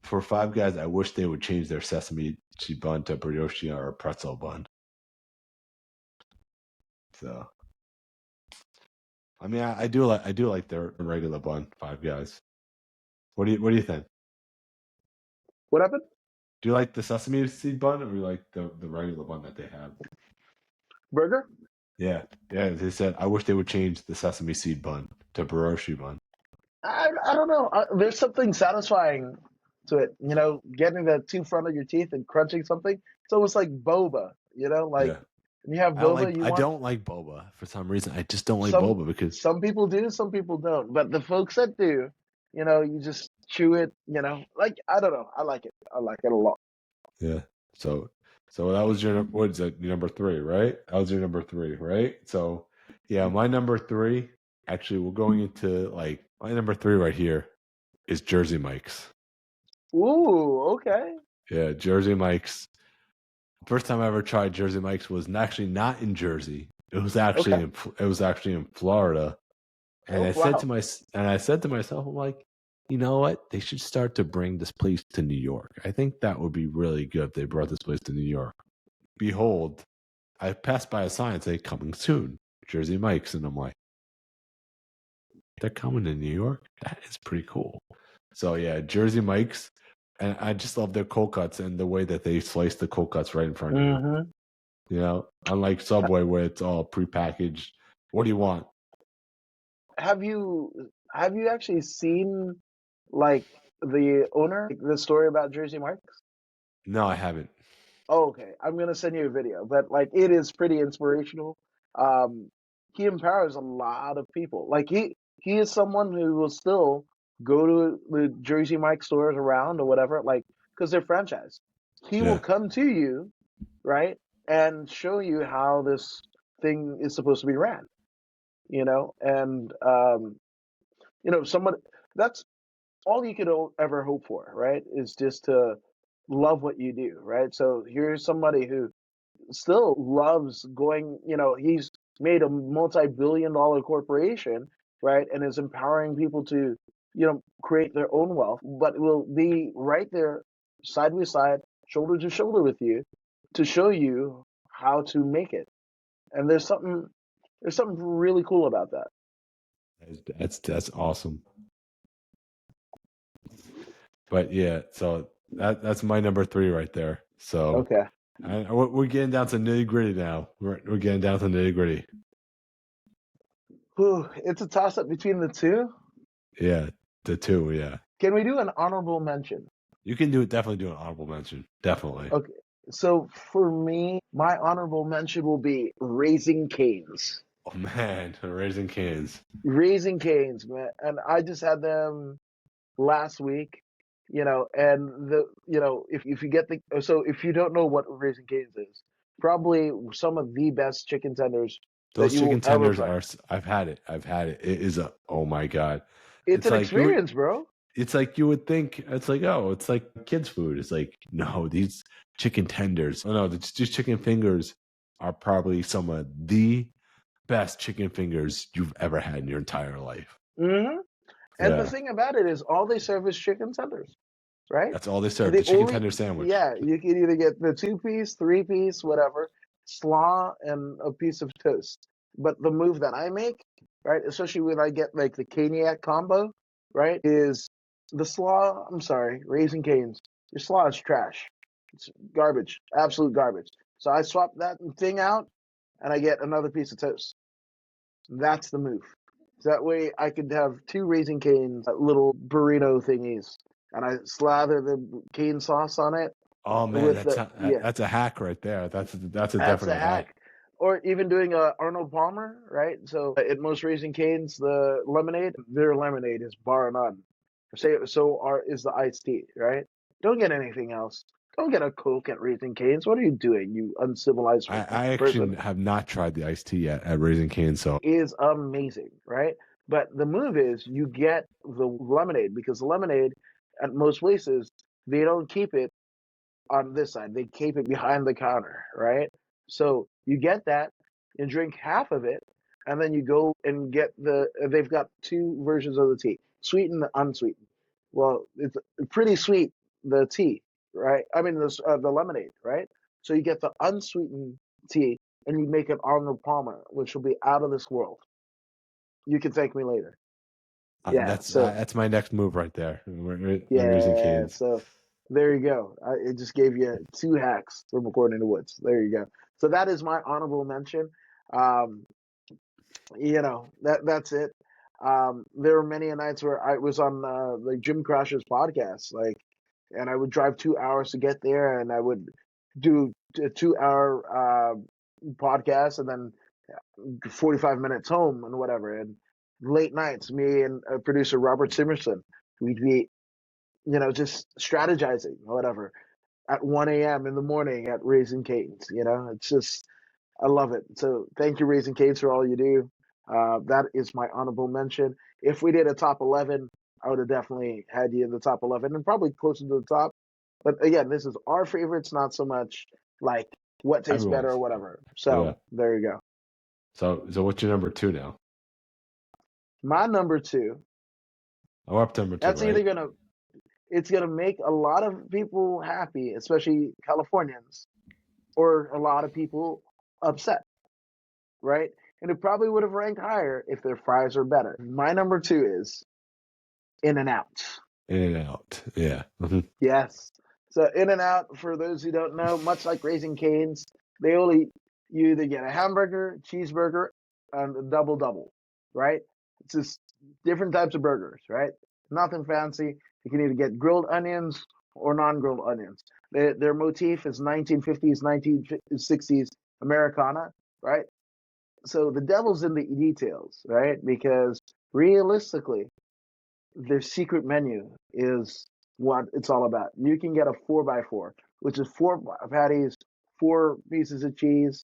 For Five Guys, I wish they would change their sesame bun to brioche or a pretzel bun. So I mean, I do like their regular bun, Five Guys. What do you think? What happened? Do you like the sesame seed bun, or you like the regular bun that they have? Burger? Yeah, yeah. They said I wish they would change the sesame seed bun to brioche bun. I don't know. There's something satisfying to it. Getting the two front of your teeth and crunching something. It's almost like boba. Like Yeah, when you have boba, you I want don't like boba for some reason. I just don't like some. boba because Some people do, some people don't. But the folks that do, you just chew it. Like I don't know. I like it. I like it a lot. yeah. So so that was your what's that your number three, right? That was your number three, right? So yeah, my number three. Actually, we're going into like my number three right here is Jersey Mike's. Ooh, okay. Yeah, Jersey Mike's. First time I ever tried Jersey Mike's was actually not in Jersey. Okay. It was actually in Florida. And Oh wow. I said to myself, I'm like, you know what? They should start to bring this place to New York. I think that would be really good if they brought this place to New York. Behold, I passed by a sign saying coming soon, Jersey Mike's, and I'm like, they're coming to New York? That is pretty cool. So yeah, Jersey Mike's. And I just love their cold cuts and the way that they slice the cold cuts right in front of you. Mm-hmm. Unlike Subway where it's all prepackaged. What do you want? Have you actually seen like the owner, like, the story about Jersey Mike? No, I haven't. Oh, okay. I'm gonna send you a video, but like it is pretty inspirational. Um, he empowers a lot of people. Like he is someone who will still go to the Jersey Mike stores around or whatever, like because they're franchise. He will Yeah. come to you, right, and show you how this thing is supposed to be ran. And someone that's all you could ever hope for, right? Is just to love what you do, right? So here's somebody who still loves going, he's made a multi-billion dollar corporation, right? And is empowering people to, create their own wealth, but will be right there side by side, shoulder to shoulder with you to show you how to make it. And there's something really cool about that. That's awesome. But yeah, so that's my number three right there. So Okay. we're getting down to nitty gritty now. We're getting down to nitty gritty. Whew, it's a toss up between the two. Yeah, the two. Yeah, Can we do an honorable mention? you can do it. Definitely do an honorable mention. Definitely. Okay. So for me, my honorable mention will be Raising Canes. Oh man, raising cans. Raising Canes, man. And I just had them last week, and if you get so if you don't know what Raising Canes is, probably some of the best chicken tenders that Those you will chicken ever tenders find. are. I've had it. I've had it. It is a. Oh my god. It's It's an like you. experience, bro. It's like you would think. It's like oh, it's like kids' food. It's like no, these chicken tenders. Oh no, these chicken fingers are probably some of the best chicken fingers you've ever had in your entire life. hmm And the Yeah, thing about it is, all they serve is chicken tenders, right? that's all they And serve. they The chicken only, tender sandwich. yeah, you can either get the two-piece, three-piece, whatever, slaw, and a piece of toast. But the move that I make, right, especially when I get like the caniac combo, right, is the slaw. I'm sorry, Raising Canes. Your slaw is trash. It's garbage, absolute garbage. So I swap that thing out, and I get another piece of toast. That's the move. So that way I could have two Raising Canes, little burrito thingies, and I slather the cane sauce on it Oh man, with the, yeah, that's a hack right there. That's a that's a definite hack. hack. Or even doing a Arnold Palmer, right? So at most Raising Canes, the lemonade, their lemonade is bar none. Is the iced tea, right? Don't get anything else. Don't get a Coke at Raising Canes. What are you doing, you uncivilized I person? actually have not tried the iced tea yet at Raising Cane, so Is amazing, right? But the move is you get the lemonade because the lemonade at most places they don't keep it on this side. They keep it behind the counter, right? So you get that and drink half of it, and then you go and get they've got two versions of the tea, sweetened and unsweetened. Well, it's pretty sweet, the tea, right? I mean, the lemonade, right? So you get the unsweetened tea, and you make an Arnold Palmer, which will be out of this world. You can thank me later. Yeah. So That's my next move right there. Raising yeah. Cane's. So there you go. It just gave you two hacks from According to Woods. There you go. So that is my honorable mention. Um, that's it. There were many nights where I was on like Jim Crasher's podcast, like, and I would drive 2 hours to get there, and I would do a 2 hour podcast, and then 45 minutes home and whatever. And late nights, me and producer Robert Simerson, we'd be, just strategizing or whatever at 1 a.m. in the morning at Raising Cane's. It's just I love it. So thank you, Raising Cane's, for all you do. That is my honorable mention. If we did a top 11, I would have definitely had you in the top 11 and probably closer to the top. But again, this is our favorites, not so much like what tastes better or Everyone's. whatever. Yeah. So there you go. So what's your number 2 now? My number two. Oh, up to number 2, That's right? either gonna make a lot of people happy, especially Californians, or a lot of people upset, right? And it probably would have ranked higher if their fries are better. My number two is In and Out. In and Out. Yeah. Mhm. Yes. So In and Out, for those who don't know, much like Raising Cane's, you either get a hamburger, cheeseburger, and a double double, right? It's just different types of burgers, right? Nothing fancy. You can either get grilled onions or non-grilled onions. Their motif is 1950s, 1960s Americana, right? So the devil's in the details, right? Because realistically, their secret menu is what it's all about. You can get a 4x4, which is four patties, four pieces of cheese,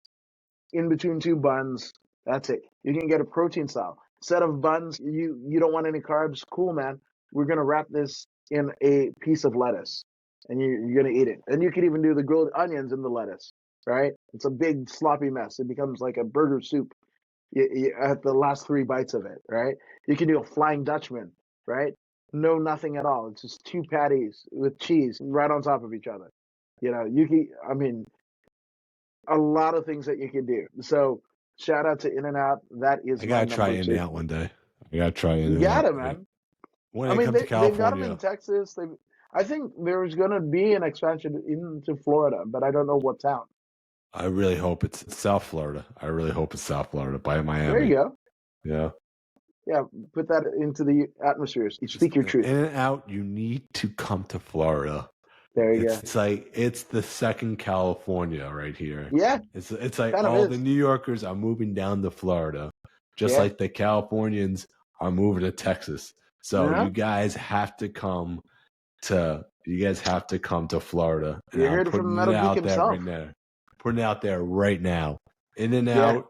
in between two buns. That's it. You can get a protein style. Set of buns, you don't want any carbs. Cool, man. We're gonna wrap this in a piece of lettuce, and you're gonna eat it. And you can even do the grilled onions in the lettuce, right? It's a big sloppy mess. It becomes like a burger soup at the last three bites of it, right? You can do a Flying Dutchman, right? No, nothing at all. It's just two patties with cheese right on top of each other. You can, I mean, a lot of things that you can do. So shout out to In and Out. That is I my gotta try number In and two. Out one day. I gotta try In You and got Out it, man. when I it mean, comes to they've got them in California. Texas. I think there's going to be an expansion into Florida, but I don't know what town. I really hope it's South Florida. I really hope it's South Florida by There Miami. you go. Yeah. Yeah, put that into the atmosphere. Speak your truth. In and Out, you need to come to Florida. There you go. It's like it's the second California right here. Yeah, It's like kind of all is. the New Yorkers are moving down to Florida, just Yeah. like the Californians are moving to Texas. So Uh-huh. you guys have to come to Florida. And You I'm heard it from putting it Metal Geek out there himself. right now. Putting it out there right now. In and Yeah. Out,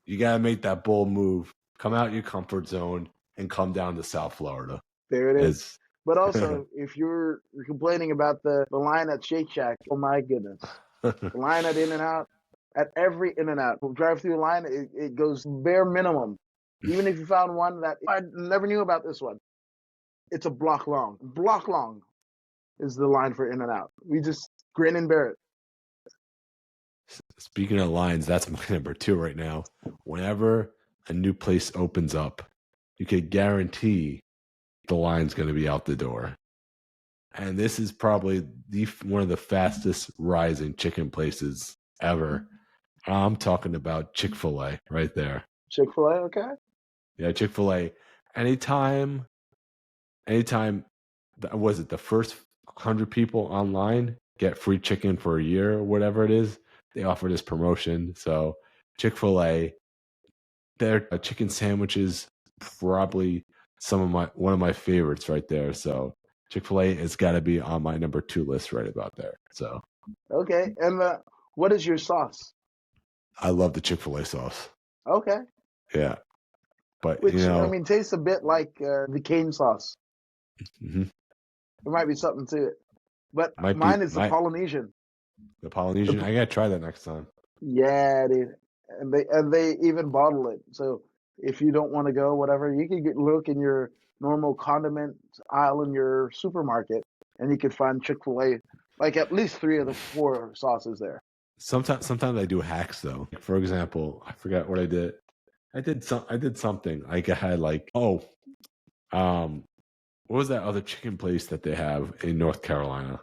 you gotta make that bold move. Come out your comfort zone and come down to South Florida. There it is. But also, if you're complaining about the line at Shake Shack, oh my goodness. The line at In and Out, at every In and Out, drive through line, it goes bare minimum. Even if you found one that I never knew about this one, it's a block long. Block long is the line for In and Out. We just grin and bear it. Speaking of lines, that's my number 2 right now. Whenever a new place opens up, you can guarantee the line's going to be out the door. And this is probably one of the fastest rising chicken places ever. I'm talking about Chick-fil-A right there. Chick-fil-A, okay? Yeah, Chick-fil-A. Anytime, was it the first 100 people online get free chicken for a year or whatever it is? They offer this promotion. So Chick-fil-A, their chicken sandwiches, probably one of my favorites right there. So Chick-fil-A has got to be on my number 2 list right about there. So okay, and what is your sauce? I love the Chick-fil-A sauce. Okay, yeah, but which I mean tastes a bit like the cane sauce. Mm-hmm. There might be something to it, but mine is the Polynesian. The Polynesian, I gotta try that next time. Yeah, dude, and they even bottle it. So if you don't want to go, whatever, you can look in your normal condiment aisle in your supermarket, and you can find Chick-fil-A, like at least 3 of the 4 sauces there. Sometimes I do hacks though. For example, I forgot what I did. I did something. Like I had like um what was that other chicken place that they have in North Carolina?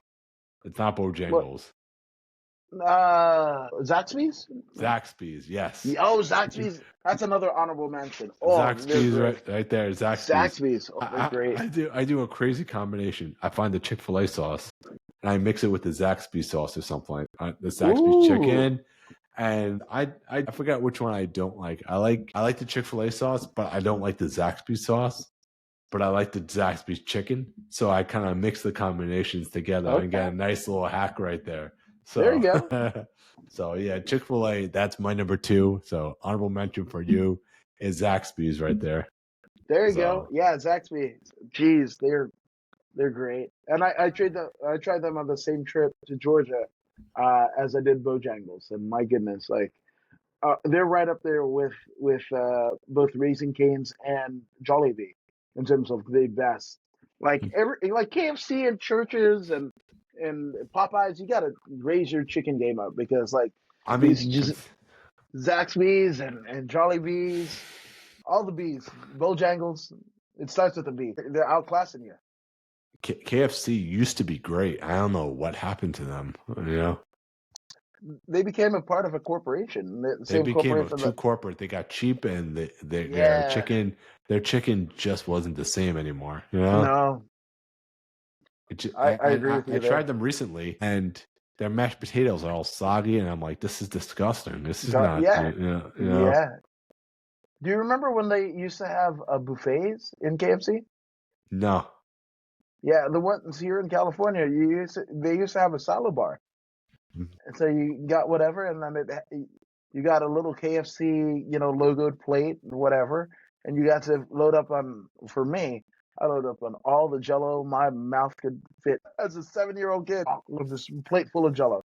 It's not What? Bojangles. Zaxby's? Zaxby's, yes. Oh, Zaxby's. That's another honorable mention. Oh, they're Zaxby's great. right there, Zaxby's. Zaxby's. Oh, they're great. I do a crazy combination. I find the Chick-fil-A sauce and I mix it with the Zaxby's sauce or something like the Zaxby's Ooh. chicken. And I forgot which one I don't like. I like the Chick-fil-A sauce, but I don't like the Zaxby's sauce. But I like the Zaxby's chicken. So I kind of mix the combinations together and get Okay. a nice little hack right there. There you So go. so yeah, Chick-fil-A, that's my number two. So honorable mention for you is Zaxby's right there. There you go. So Yeah, Zaxby's. Jeez, they're great. And I tried them on the same trip to Georgia as I did Bojangles. And my goodness, like they're right up there with both Raising Cane's and Jollibee in terms of the best. Like KFC and churches and Popeyes, you got to raise your chicken game up because like I these mean, just Zaxby's and Jollibees, all the bees, Bojangles. It starts with the B. They're outclassing you. KFC used to be great. I don't know what happened to them. You know, They became a part of a corporation, the they same became corporation too that. corporate. They got cheap, and Yeah, their chicken just wasn't the same anymore. You know, no, I and agree with I you there. tried them recently, and their mashed potatoes are all soggy, and I'm like, this is disgusting. This is not, Yeah, you know. yeah. Do you remember when they used to have buffets in KFC? No. Yeah, the ones here in California, they used to have a salad bar, and so you got whatever, and then you got a little KFC, logoed plate, whatever, and you got to load up on. For me, I loaded up on all the Jello my mouth could fit as a 7-year-old kid with this plate full of Jello,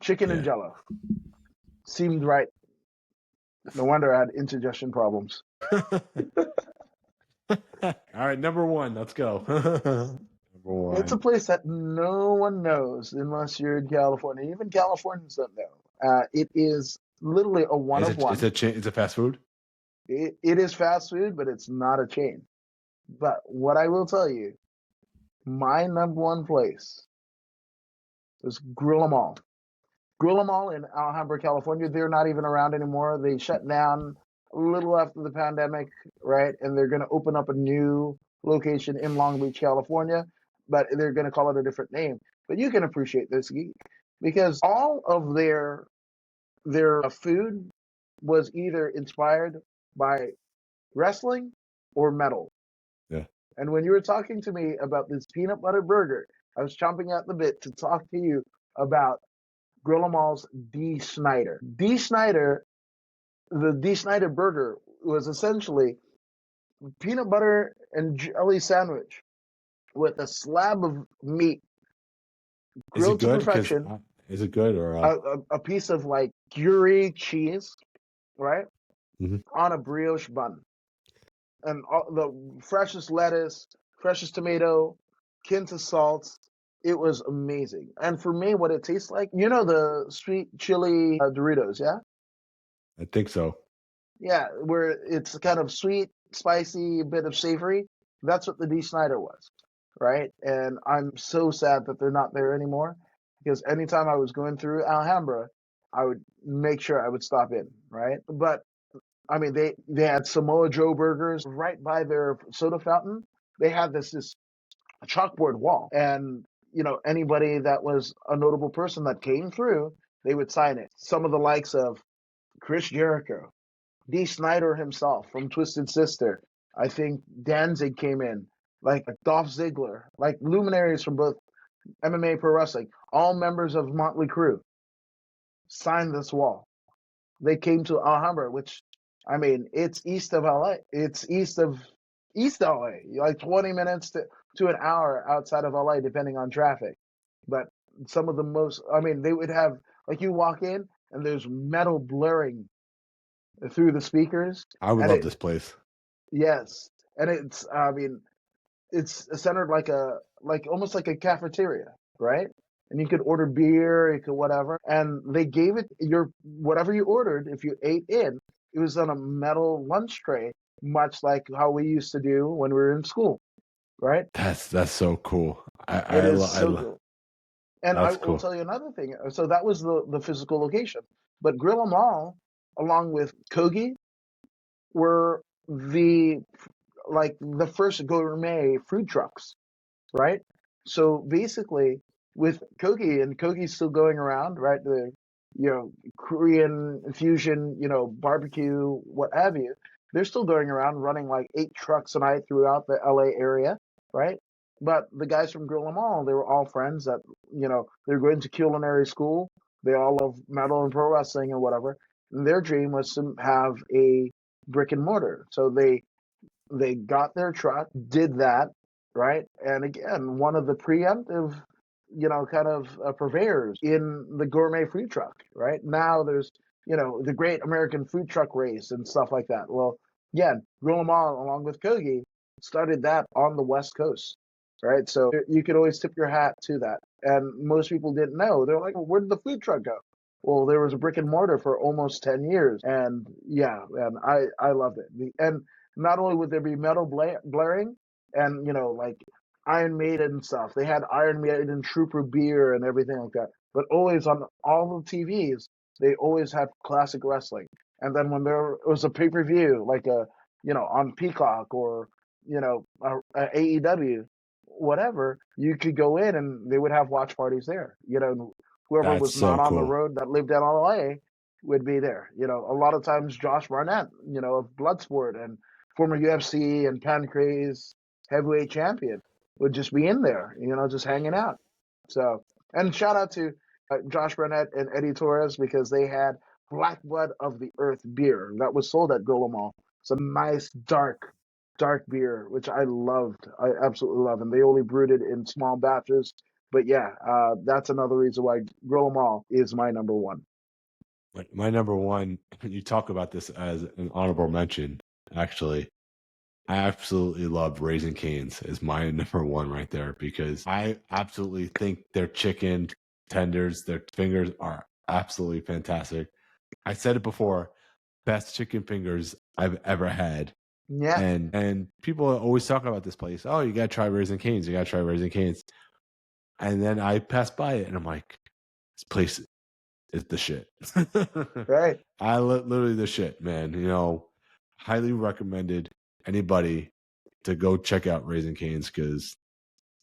chicken and Yeah. Jello. Seemed right. No wonder I had indigestion problems. All right, number one. Let's go. Number It's a one. place that no one knows unless you're in California. Even Californians don't know. It is literally a one Is of it? Is one. it? Is it fast food? It is fast food, but it's not a chain. But what I will tell you, my number one place is Grill 'em All. Grill 'em All in Alhambra, California. They're not even around anymore. They shut down a little after the pandemic, right? And they're going to open up a new location in Long Beach, California, but they're going to call it a different name. But you can appreciate this because all of their food was either inspired by wrestling or metal. Yeah. And when you were talking to me about this peanut butter burger, I was chomping at the bit to talk to you about Grill 'em All's D. Snyder. The D. Snyder burger was essentially peanut butter and jelly sandwich with a slab of meat Is it grilled to good? Because perfection, is it good or? a piece of like Gruyere cheese, right, Mhm. on a brioche bun, and all, the freshest lettuce, freshest tomato, hint of salt. It was amazing. And for me, what it tastes like, the sweet chili Doritos, yeah? I think so. Yeah, where it's kind of sweet, spicy, a bit of savory. That's what the D. Snyder was, right? And I'm so sad that they're not there anymore because anytime I was going through Alhambra, I would make sure I would stop in, right? But I mean, they had Samoa Joe burgers right by their soda fountain. They had this chalkboard wall, and anybody that was a notable person that came through, they would sign it. Some of the likes of Chris Jericho, D. Snyder himself from Twisted Sister. I think Danzig came in, like Dolph Ziggler, like luminaries from both MMA Pro Wrestling, all members of Motley Crue signed this wall. They came to Alhambra, which, I mean, it's east of LA. It's East LA, like 20 minutes to an hour outside of LA, depending on traffic. But some of the most, I mean, they would have, like, you walk in and there's metal blaring through the speakers, I would and love this place. yes, and I mean, it's centered like almost like a cafeteria, right? And you could order beer, you could whatever, and they gave it your whatever you ordered. If you ate in, It was on a metal lunch tray, much like how we used to do when we were in school, right? That's so cool. It is so cool. And I That's will cool. tell you another thing. So that was the physical location. But Grill 'em All, along with Kogi, were the like the first gourmet food trucks, right? So basically, with Kogi, and Kogi's still going around, right? The Korean fusion, barbecue, what have you. They're still going around running like 8 trucks a night throughout the LA area, right? But the guys from Grill 'em All, they were all friends that they're going to culinary school. They all love metal and pro wrestling and whatever. And their dream was to have a brick and mortar. So they got their truck, did that, right? And again, one of the preemptive, kind of purveyors in the gourmet food truck, right? Now there's, the Great American Food Truck Race and stuff like that. Well, again, Grill 'em All, along with Kogi, started that on the West Coast, right? So you could always tip your hat to that. And most people didn't know. They're like, well, where did the food truck go? Well, there was a brick and mortar for almost 10 years. And yeah, and I loved it. And not only would there be metal blaring and like Iron Maiden stuff, they had Iron Maiden Trooper beer and everything like that. But always on all the TVs, they always had classic wrestling. And then when there was a pay-per-view, like on Peacock or AEW, whatever, you could go in and they would have watch parties there. Whoever That's was not so on the cool. road that lived in LA would be there. A lot of times Josh Barnett, of Bloodsport and former UFC and Pancrase heavyweight champion, would just be in there, just hanging out. So, and shout out to Josh Barnett and Eddie Torres because they had Black Blood of the Earth beer that was sold at Golem Mall. It's a nice dark beer, which I loved. I absolutely love, and they only brewed it in small batches. But yeah, that's another reason why Golem Mall is my number one. Like my number one, you talk about this as an honorable mention. Actually, I absolutely love Raising Cane's is my number one right there because I absolutely think their chicken tenders, their fingers are absolutely fantastic. I said it before, best chicken fingers I've ever had. Yeah, And people always talk about this place. Oh, you gotta try Raising Cane's. You gotta try Raising Cane's. And then I pass by it and I'm like, this place is the shit. right. Literally the shit, man. Highly recommended anybody to go check out Raising Cane's because,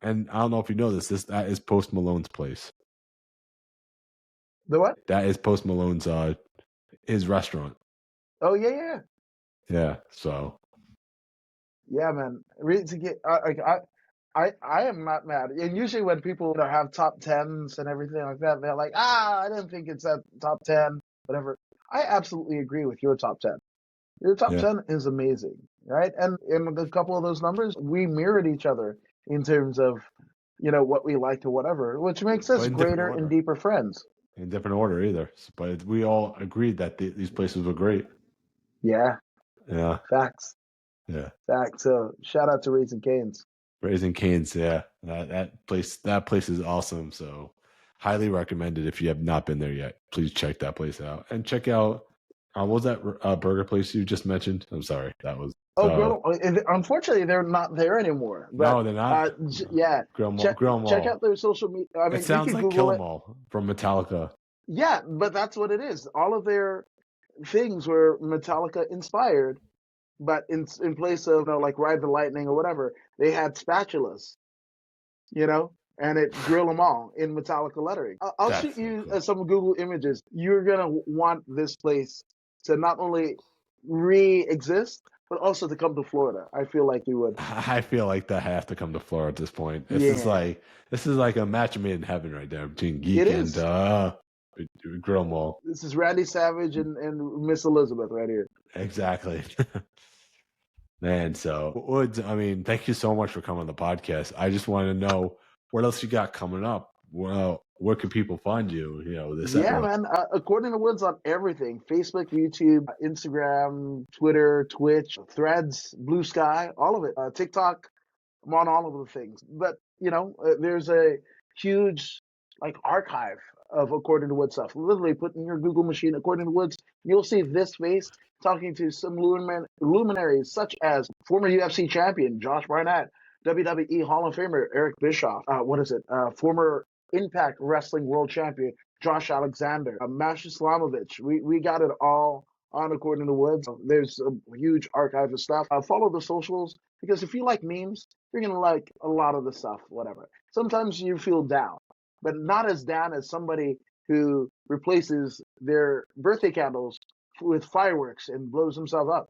and I don't know if you know this, that is Post Malone's place. The what? That is Post Malone's his restaurant. Oh yeah. Yeah, so Yeah, man. Really to get like I am not mad. And usually when people have top tens and everything like that, they're like, I didn't think it's at top 10, whatever. I absolutely agree with your top 10. Your top yeah. 10 is amazing, right? And in a couple of those numbers, we mirrored each other in terms of what we liked or whatever, which makes But us in different greater and order. deeper friends. In different order either. But we all agreed that these places were great. Yeah, Yeah, facts, yeah. facts. So shout out to Raising Cane's. Raising Cane's, yeah. That place is awesome. So highly recommended if you have not been there yet. Please check that place out. And check out what was that burger place you just mentioned? I'm sorry. That was Oh, unfortunately, they're not there anymore. But no, they're not. yeah, Grill Mall. check Grill check Mall. out their social media. I It mean, you sounds could like Kill Google 'Em it. All from Metallica. Yeah, but that's what it is. All of their things were Metallica inspired, but in place of like Ride the Lightning or whatever, they had spatulas, and it Grill 'em All in Metallica lettering. I'll shoot That's so you cool. some Google images. You're gonna want this place to not only re-exist but also to come to Florida. I feel like you would. I feel like that have to come to Florida at this point. Yeah, This is like a match made in heaven right there between it Geek and is. Grill Mall. This is Randy Savage and Miss Elizabeth right here. Exactly. Man, so Woods, I mean, thank you so much for coming on the podcast. I just want to know what else you got coming up. Well, where can people find you? Yeah, Etc. man. According to Woods on everything: Facebook, YouTube, Instagram, Twitter, Twitch, Threads, Blue Sky, all of it. TikTok. I'm on all of the things. But there's a huge like archive of According to Woods stuff. Literally, put in your Google machine According to Woods, you'll see this face talking to some luminaries such as former UFC champion Josh Barnett, WWE Hall of Famer Eric Bischoff, former Impact Wrestling World Champion Josh Alexander, Mash Islamovich. We got it all on According to Woods. There's a huge archive of stuff. Follow the socials because if you like memes, you're gonna like a lot of the stuff. Whatever. Sometimes you feel down, but not as down as somebody who replaces their birthday candles with fireworks and blows himself up,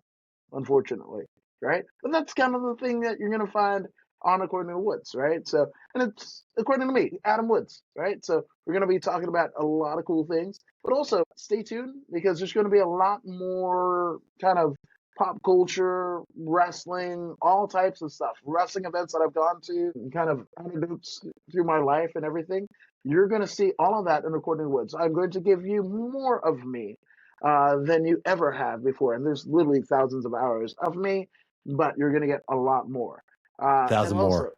unfortunately, right? But that's kind of the thing that you're going to find on According to Woods, right? So, and it's according to me, Adam Woods, right? So we're going to be talking about a lot of cool things, but also stay tuned because there's going to be a lot more kind of pop culture, wrestling, all types of stuff, wrestling events that I've gone to, and kind of anecdotes through my life and everything. You're going to see all of that in According to Woods. I'm going to give you more of me than you ever have before. And there's literally thousands of hours of me, but you're going to get a lot more. And 1,000 also,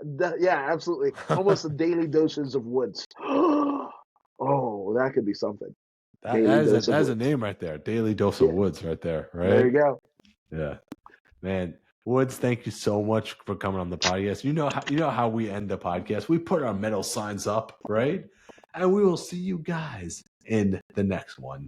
more. yeah, absolutely. Almost a daily doses of Woods. Oh, that could be something. Daily dose of That is a Woods. name right there. Daily dose of Yeah, Woods right there, there right? you go. Yeah. Man, Woods, thank you so much for coming on the podcast. You know how we end the podcast. We put our metal signs up, right? And we will see you guys in the next one.